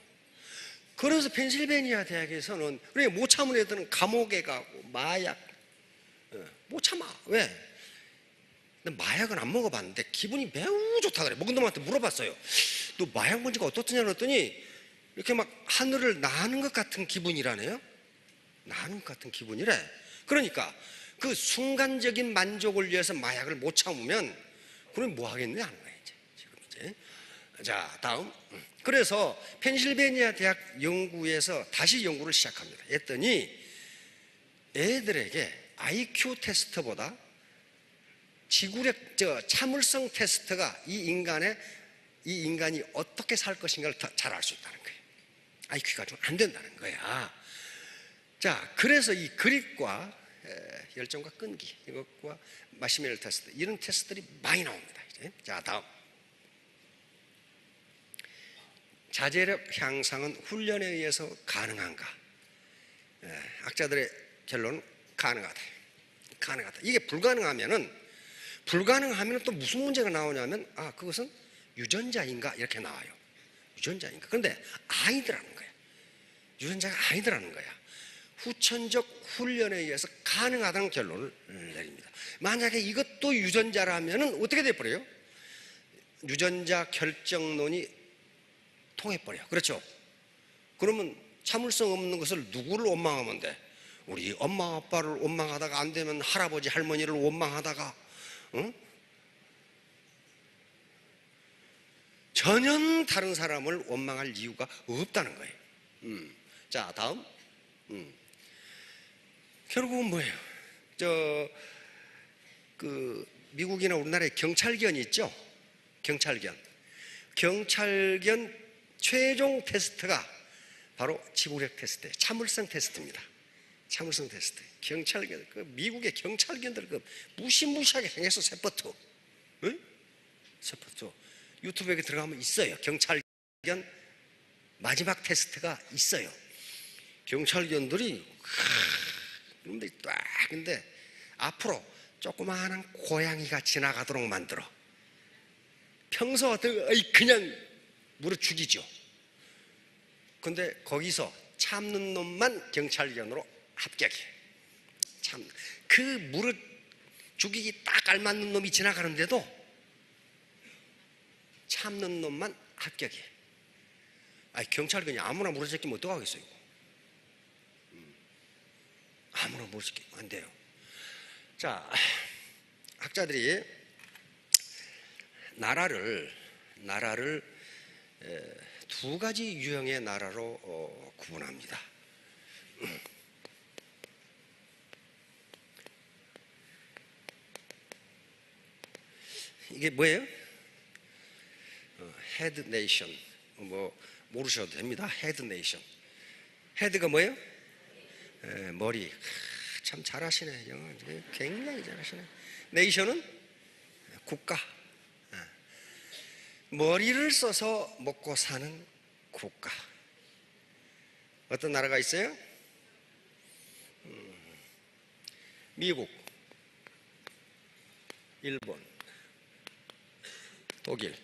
그래서 펜실베니아 대학에서는 그래, 못 참은 애들은 감옥에 가고 마약 못 참아. 왜? 마약은 안 먹어봤는데 기분이 매우 좋다 그래. 먹은 놈한테 물어봤어요. 너 마약 먼지가 어떻더냐 그랬더니 이렇게 막 하늘을 나는 것 같은 기분이라네요. 나는 것 같은 기분이래. 그러니까 그 순간적인 만족을 위해서 마약을 못 참으면 그럼 뭐 하겠냐 하는 거예요. 지금 이제. 자, 다음. 그래서 펜실베니아 대학 연구에서 다시 연구를 시작합니다. 했더니 애들에게 IQ 테스트보다 참을성 테스트가 이 인간이 어떻게 살 것인가를 더 잘 알 수 있다는 거예요. IQ가 좀 안 된다는 거야. 자, 그래서 이 그립과 열정과 끈기, 이것과 마시멜로 테스트, 이런 테스트들이 많이 나옵니다. 이제. 자, 다음. 자제력 향상은 훈련에 의해서 가능한가? 학자들의 결론은 가능하다. 이게 불가능하면 또 무슨 문제가 나오냐면, 그것은 유전자인가? 이렇게 나와요. 유전자인가? 그런데 아니더라는 거야. 유전자가 아니더라는 거야. 후천적 훈련에 의해서 가능하다는 결론을 내립니다. 만약에 이것도 유전자라면 어떻게 돼버려요? 유전자 결정론이 통해버려. 그렇죠? 그러면 참을성 없는 것을 누구를 원망하면 돼? 우리 엄마 아빠를 원망하다가 안 되면 할아버지 할머니를 원망하다가 전혀 다른 사람을 원망할 이유가 없다는 거예요. 자, 다음. 결국은 뭐예요? 미국이나 우리나라에 경찰견이 있죠? 경찰견 최종 테스트가 바로 지구력 테스트예요. 참을성 테스트입니다. 참을성 테스트. 경찰견, 미국의 경찰견들 무시무시하게 생겼어. 세포트. 응? 세포트. 유튜브에 들어가면 있어요. 경찰견 마지막 테스트가 있어요. 경찰견들이 근데 앞으로 조그마한 고양이가 지나가도록 만들어. 평소 같은 그냥 물어 죽이죠. 근데 거기서 참는 놈만 경찰견으로 합격해. 그 물어 죽이기 딱 알맞는 놈이 지나가는데도 참는 놈만 합격해. 경찰견이 아무나 물어뜯기면 어떡하겠어요? 아무나 물어뜯기면 안 돼요. 자, 학자들이 나라를 두 가지 유형의 나라로 구분합니다. 이게 뭐예요? 헤드 네이션, 뭐 모르셔도 됩니다. 헤드 네이션. 헤드가 뭐예요? 머리. 참 잘하시네. 영어 굉장히 잘하시네. 네이션은 국가. 머리를 써서 먹고 사는 국가. 어떤 나라가 있어요? 미국, 일본, 독일,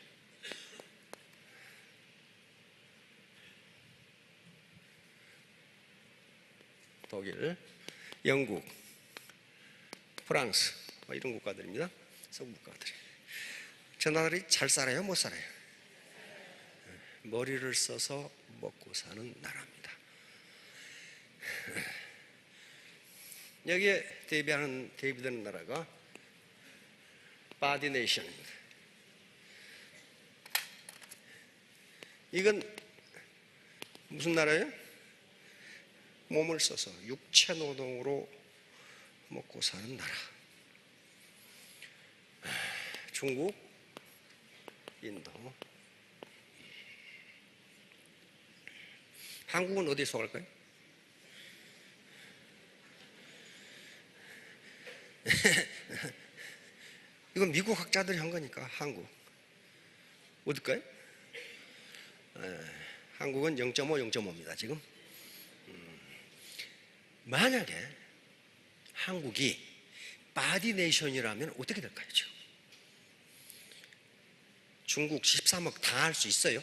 영국, 프랑스, 이런 국가들입니다. 서구국가들이. 저 나라들이 잘 살아요? 못 살아요? 머리를 써서 먹고 사는 나라입니다. 여기에 대비되는 나라가 바디 네이션입니다. 이건 무슨 나라예요? 몸을 써서 육체 노동으로 먹고 사는 나라. 중국, 인도. 한국은 어디에 속할까요? 이건 미국 학자들이 한 거니까 한국. 어딜까요? 한국은 0.5, 0.5입니다 지금. 만약에 한국이 바디 네이션이라면 어떻게 될까요? 지금? 중국 13억 당할 수 있어요?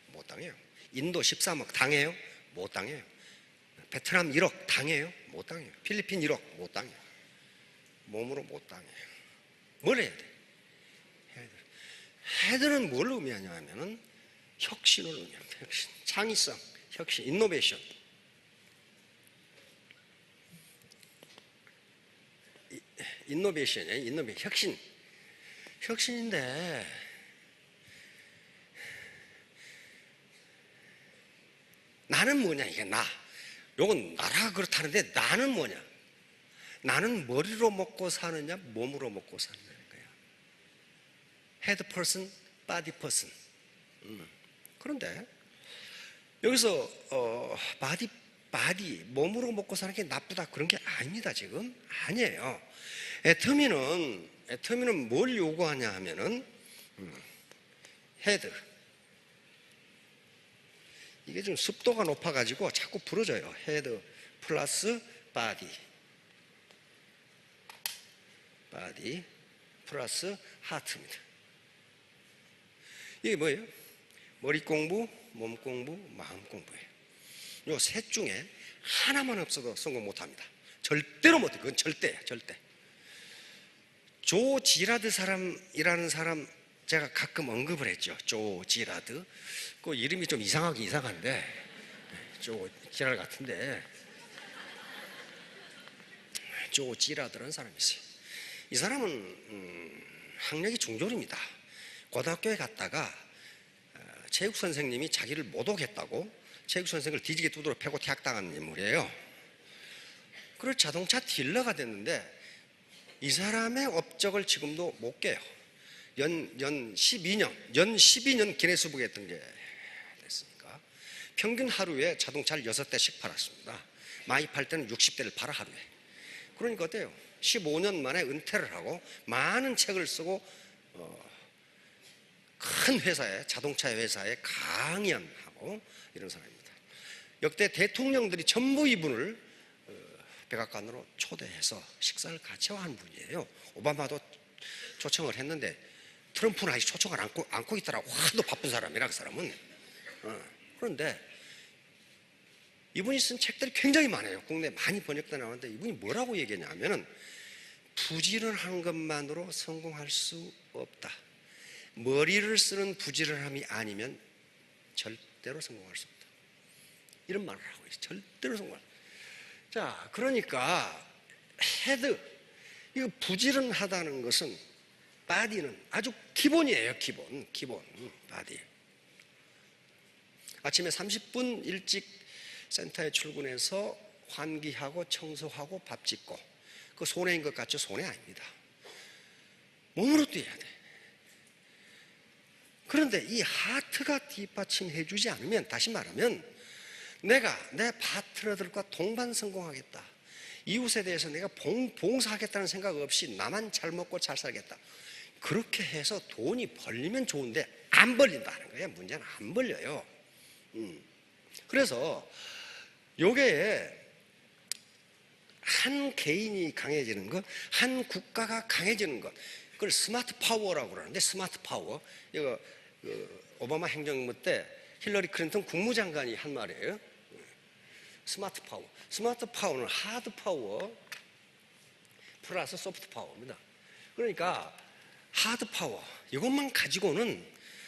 못 당해요. 인도 13억 당해요? 못 당해요. 베트남 1억 당해요? 못 당해요. 필리핀 1억 못 당해요. 몸으로 못 당해요. 뭘 해야 돼? 헤드는 뭘 의미하냐 하면은 혁신을 의미합니다. 혁신, 창의성, 혁신, 인노베이션. 인노베이션이에요. 인노베이션, 혁신인데 나는 뭐냐? 이게 요건 나라가 그렇다는데 나는 뭐냐? 나는 머리로 먹고 사느냐, 몸으로 먹고 사느냐는 거야. 헤드 퍼슨, 바디 퍼슨. 그런데 여기서 바디 몸으로 먹고 사는 게 나쁘다 그런 게 아닙니다. 지금 아니에요. 애터미는 뭘 요구하냐 하면은 헤드. 이게 좀 습도가 높아가지고 자꾸 부러져요. 헤드 플러스 바디 플러스 하트입니다. 이게 뭐예요? 머리 공부, 몸 공부, 마음 공부예요. 요 셋 중에 하나만 없어도 성공 못합니다. 절대로 못해요. 그건 절대. 조 지라드 사람이라는 사람 제가 가끔 언급을 했죠. 조 지라드. 그 이름이 좀 이상한데 조 지랄 같은데 조 지라드라는 사람이 있어요. 이 사람은 학력이 중졸입니다. 고등학교에 갔다가 체육 선생님이 자기를 모독했다고 체육 선생을 뒤지게 두드려 패고 퇴학당한 인물이에요. 그리고 자동차 딜러가 됐는데 이 사람의 업적을 지금도 못 깨요. 연 12년 기네스북에 했던 게 됐으니까 평균 하루에 자동차를 6대씩 팔았습니다. 많이 팔 때는 60대를 팔아 하루에. 그러니까 어때요? 15년 만에 은퇴를 하고 많은 책을 쓰고 큰 회사에, 자동차 회사에 강연하고 이런 사람입니다. 역대 대통령들이 전부 이분을 백악관으로 초대해서 식사를 같이 한 분이에요. 오바마도 초청을 했는데 트럼프는 아직 초청을 안고 있더라고. 하도 바쁜 사람이라 그 사람은. 그런데 이분이 쓴 책들이 굉장히 많아요. 국내에 많이 번역돼 나왔는데 이분이 뭐라고 얘기했냐면은 부지런한 것만으로 성공할 수 없다. 머리를 쓰는 부지런함이 아니면 절대로 성공할 수 없다. 이런 말을 하고 있어요. 절대로 성공할 수 없다. 자, 그러니까 헤드 이거 부지런하다는 것은 바디는 아주 기본이에요. 기본 바디. 아침에 30분 일찍 센터에 출근해서 환기하고 청소하고 밥 짓고, 그 손해인 것 같죠? 손해 아닙니다. 몸으로 뛰어야 돼. 그런데 이 하트가 뒷받침해 주지 않으면, 다시 말하면 내가 내 파트너들과 동반 성공하겠다, 이웃에 대해서 내가 봉사하겠다는 생각 없이 나만 잘 먹고 잘 살겠다, 그렇게 해서 돈이 벌리면 좋은데 안 벌린다는 거예요. 문제는 안 벌려요. 그래서 요게 한 개인이 강해지는 것, 한 국가가 강해지는 것, 그걸 스마트 파워라고 그러는데, 스마트 파워, 이거 오바마 행정부 때 힐러리 클린턴 국무장관이 한 말이에요. 스마트 파워. 스마트 파워는 하드 파워 플러스 소프트 파워입니다. 그러니까 하드 파워, 이것만 가지고는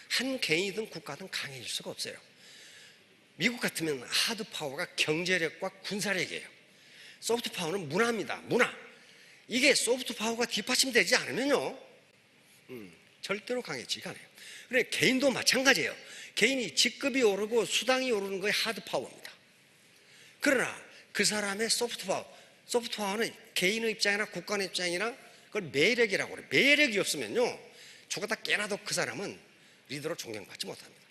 한 개인이든 국가든 강해질 수가 없어요. 미국 같으면 하드 파워가 경제력과 군사력이에요. 소프트 파워는 문화입니다. 문화. 이게 소프트 파워가 뒷받침되지 않으면요, 절대로 강해지가 않아요. 그래, 개인도 마찬가지예요. 개인이 직급이 오르고 수당이 오르는 거에 하드 파워입니다. 그러나 그 사람의 소프트 파워는 개인의 입장이나 국가의 입장이나 그걸 매력이라고 그래요. 매력이 없으면요, 죽었다 깨나도 그 사람은 리더로 존경받지 못합니다.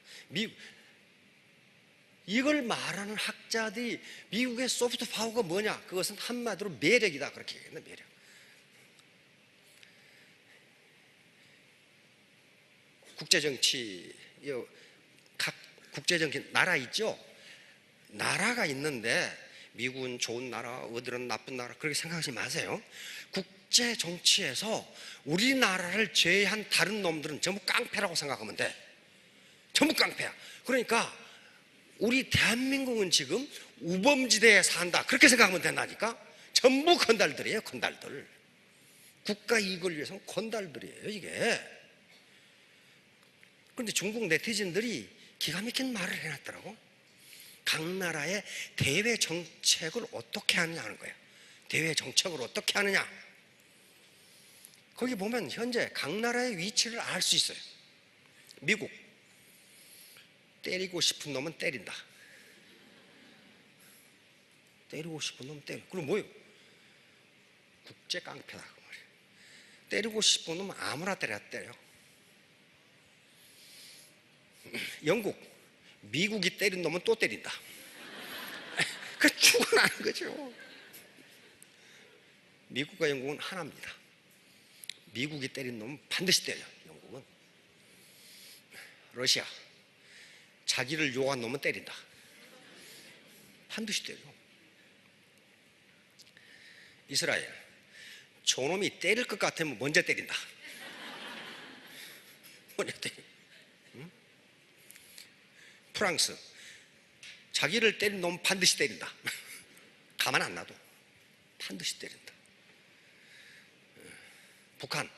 이걸 말하는 학자들이 미국의 소프트 파워가 뭐냐? 그것은 한마디로 매력이다, 그렇게 얘기했나, 매력. 국제정치, 각 국제정치 나라 있죠? 나라가 있는데 미국은 좋은 나라, 어디는 나쁜 나라, 그렇게 생각하지 마세요. 국제정치에서 우리나라를 제외한 다른 놈들은 전부 깡패라고 생각하면 돼. 전부 깡패야. 그러니까 우리 대한민국은 지금 우범지대에 산다, 그렇게 생각하면 된다니까. 전부 건달들이에요. 건달들. 국가 이익을 위해서는 건달들이에요, 이게. 그런데 중국 네티즌들이 기가 막힌 말을 해놨더라고. 각 나라의 대외 정책을 어떻게 하느냐 하는 거예요. 대외 정책을 어떻게 하느냐. 거기 보면 현재 각 나라의 위치를 알 수 있어요. 미국, 때리고 싶은 놈은 때린다. 때리고 싶은 놈은 때려. 그럼 뭐예요? 국제 깡패다, 그 말이에요. 때리고 싶은 놈은 아무나 때려. 영국, 미국이 때린 놈은 또 때린다. 그 죽어나는 거죠. 미국과 영국은 하나입니다. 미국이 때린 놈은 반드시 때려. 영국은. 러시아, 자기를 욕한 놈은 때린다. 반드시 때려. 이스라엘, 저놈이 때릴 것 같으면 먼저 때린다. 먼저 때려. 프랑스, 자기를 때린 놈은 반드시 때린다. 가만 안 놔둬. 반드시 때린다. 북한,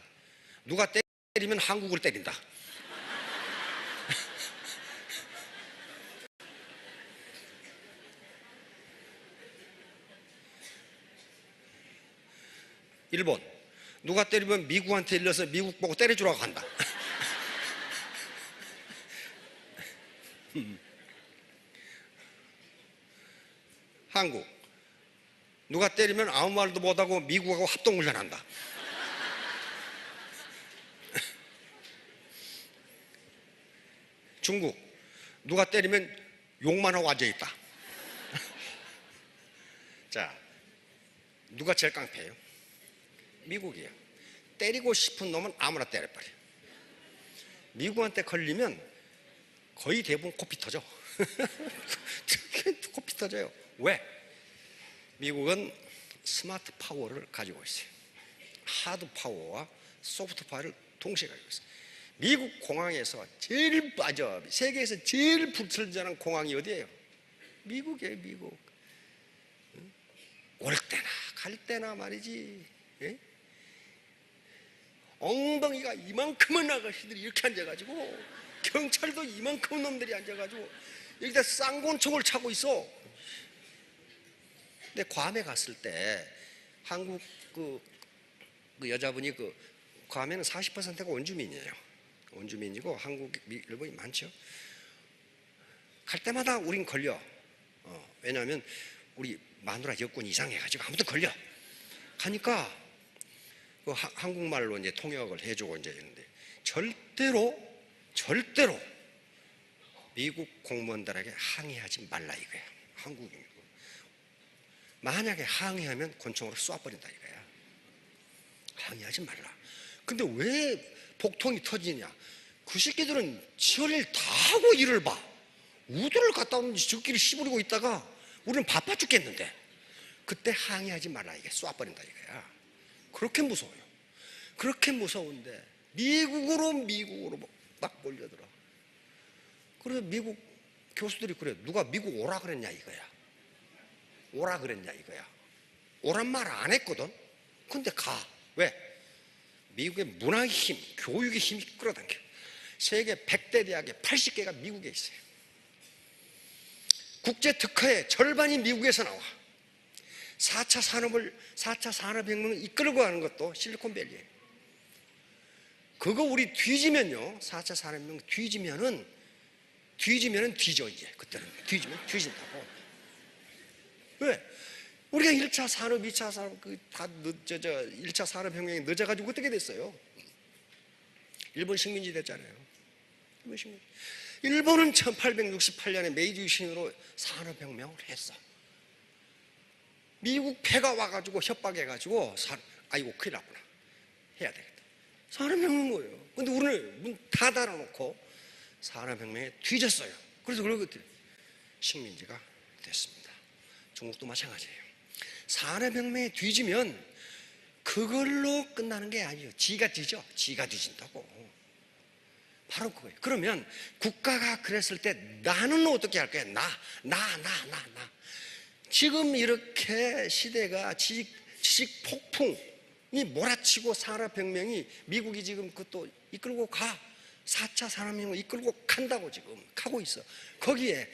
누가 때리면 한국을 때린다. 일본, 누가 때리면 미국한테 일러서 미국 보고 때려주라고 한다. 한국, 누가 때리면 아무 말도 못하고 미국하고 합동훈련한다. 중국, 누가 때리면 욕만 하고 앉아있다. 자, 누가 제일 깡패예요? 미국이에요. 때리고 싶은 놈은 아무나 때려버려. 미국한테 걸리면 거의 대부분 코피 터져. 코피 터져요. 왜? 미국은 스마트 파워를 가지고 있어요. 하드 파워와 소프트 파워를 동시에 가지고 있어요. 미국 공항에서 제일 세계에서 제일 불철전한 공항이 어디예요? 미국이에요, 미국. 올 때나 갈 때나 말이지. 예? 엉덩이가 이만큼은 아가씨들이 이렇게 앉아가지고, 경찰도 이만큼은 놈들이 앉아가지고 여기다 쌍권총을 차고 있어. 근데 괌에 갔을 때 한국 그 그 여자분이 그 가면은 40%가 원주민이에요. 원주민이고 한국, 일본이 많죠. 갈 때마다 우린 걸려. 왜냐하면 우리 마누라 여권 이상해가지고 아무튼 걸려. 가니까 그 한국말로 이제 통역을 해주고 이제 있는데 절대로 미국 공무원들에게 항의하지 말라 이거야. 한국인이고 만약에 항의하면 권총으로 쏴버린다 이거야. 항의하지 말라. 근데 왜 복통이 터지냐? 그 새끼들은 지혈일 다 하고 일을 봐. 우들을 갔다 오는지 저끼리 씨부리고 있다가 우리는 바빠 죽겠는데 그때 항의하지 말라 이게 쏴버린다 이거야. 그렇게 무서워요. 그렇게 무서운데 미국으로 막 몰려들어. 그래서 미국 교수들이 그래. 누가 미국 오라 그랬냐 이거야. 오라 그랬냐 이거야. 오란 말 안 했거든. 근데 가. 왜? 미국의 문화의 힘, 교육의 힘이 끌어당겨. 세계 100대 대학의 80개가 미국에 있어요. 국제 특허의 절반이 미국에서 나와. 4차 산업혁명을 이끌고 가는 것도 실리콘밸리예요. 그거 우리 뒤지면요. 4차 산업혁명 뒤지면은 뒤져 이제. 그때는 뒤진다고. 왜? 우리가 1차 산업, 2차 산업 다 1차 산업혁명이 늦어가지고 어떻게 됐어요? 일본 식민지 됐잖아요. 일본은 1868년에 메이지 유신으로 산업혁명을 했어. 미국 패가 와가지고 협박해가지고 아이고 큰일 났구나. 해야 되겠다. 산업혁명 뭐예요? 근데 우리는 문 다 닫아놓고 산업혁명에 뒤졌어요. 그래서 그런 것들이 식민지가 됐습니다. 중국도 마찬가지예요. 산업혁명에 뒤지면 그걸로 끝나는 게 아니에요. 지가 뒤진다고. 바로 그거예요. 그러면 국가가 그랬을 때 나는 어떻게 할 거야? 나. 지금 이렇게 시대가 지식 폭풍이 몰아치고 산업혁명이 미국이 지금 그것도 이끌고 가. 4차 산업혁명을 이끌고 간다고 지금 가고 있어. 거기에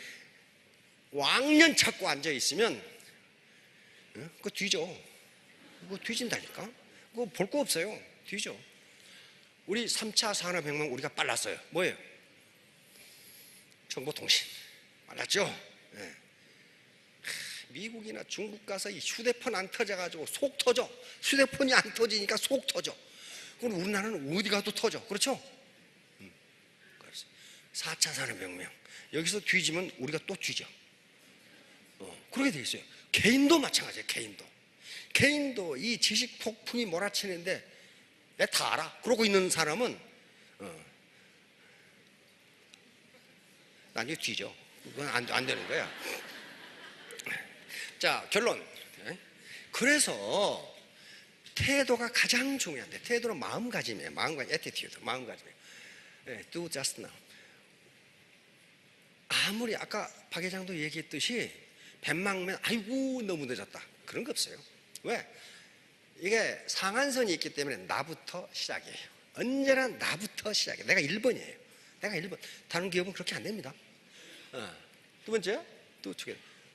왕년 찾고 앉아 있으면 그거 뒤져. 그거 뒤진다니까. 그거 볼 거 없어요. 뒤져. 우리 3차 산업혁명 우리가 빨랐어요. 뭐예요? 정보통신 빨랐죠. 네. 미국이나 중국 가서 이 휴대폰 안 터져가지고 속 터져. 휴대폰이 안 터지니까 속 터져. 그럼 우리나라는 어디 가도 터져. 그렇죠? 4차 산업혁명 여기서 뒤지면 우리가 또 뒤져. 그렇게 돼 있어요. 개인도 마찬가지예요. 개인도 이 지식 폭풍이 몰아치는데 내 다 알아. 그러고 있는 사람은 나중에 뒤져. 그건 안 되는 거야. 자, 결론. 그래서 태도가 가장 중요한데, 태도는 마음가짐이에요. attitude, 마음가짐이에요. Do just now. 아무리 아까 박 회장도 얘기했듯이 뱃막면 아이고 너무 늦었다 그런 거 없어요. 왜? 이게 상한선이 있기 때문에 나부터 시작이에요. 언제나 나부터 시작이에요. 내가 1번이에요. 내가 1번. 다른 기업은 그렇게 안 됩니다. 두 번째,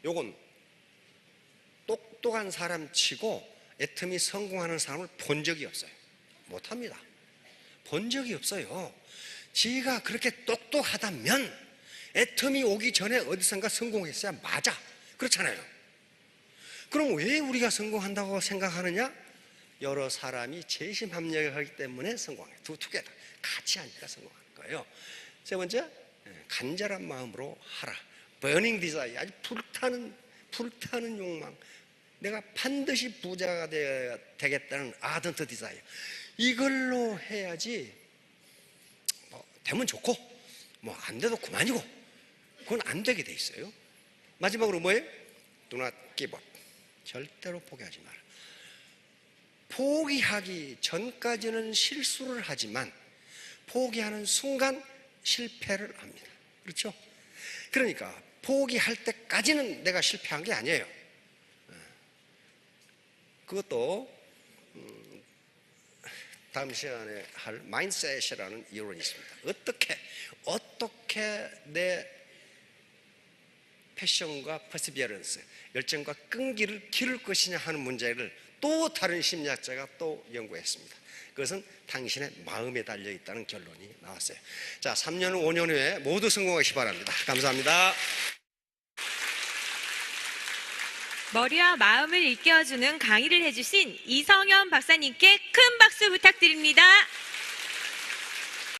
요건 똑똑한 사람 치고 애터미 성공하는 사람을 본 적이 없어요. 못합니다. 본 적이 없어요. 지가 그렇게 똑똑하다면 애터미 오기 전에 어디선가 성공했어야 맞아. 그렇잖아요. 그럼 왜 우리가 성공한다고 생각하느냐? 여러 사람이 재심합력을 하기 때문에 성공해요. 투게더 같이 하니까 성공하는 거예요. 세 번째, 간절한 마음으로 하라. burning desire, 아주 불타는 욕망. 내가 반드시 부자가 되겠다는 ardent desire. 이걸로 해야지 되면 좋고 뭐 안 돼도 그만이고 그건 안 되게 돼 있어요. 마지막으로 뭐예요? Do not give up. 절대로 포기하지 마라. 포기하기 전까지는 실수를 하지만 포기하는 순간 실패를 합니다. 그렇죠? 그러니까 포기할 때까지는 내가 실패한 게 아니에요. 그것도 다음 시간에 할 마인드셋이라는 이론이 있습니다. 어떻게 내 패션과 퍼시비어런스, 열정과 끈기를 기를 것이냐 하는 문제를 또 다른 심리학자가 또 연구했습니다. 그것은 당신의 마음에 달려 있다는 결론이 나왔어요. 자, 3년 후, 5년 후에 모두 성공하시기 바랍니다. 감사합니다. 머리와 마음을 일깨워주는 강의를 해주신 이성현 박사님께 큰 박수 부탁드립니다.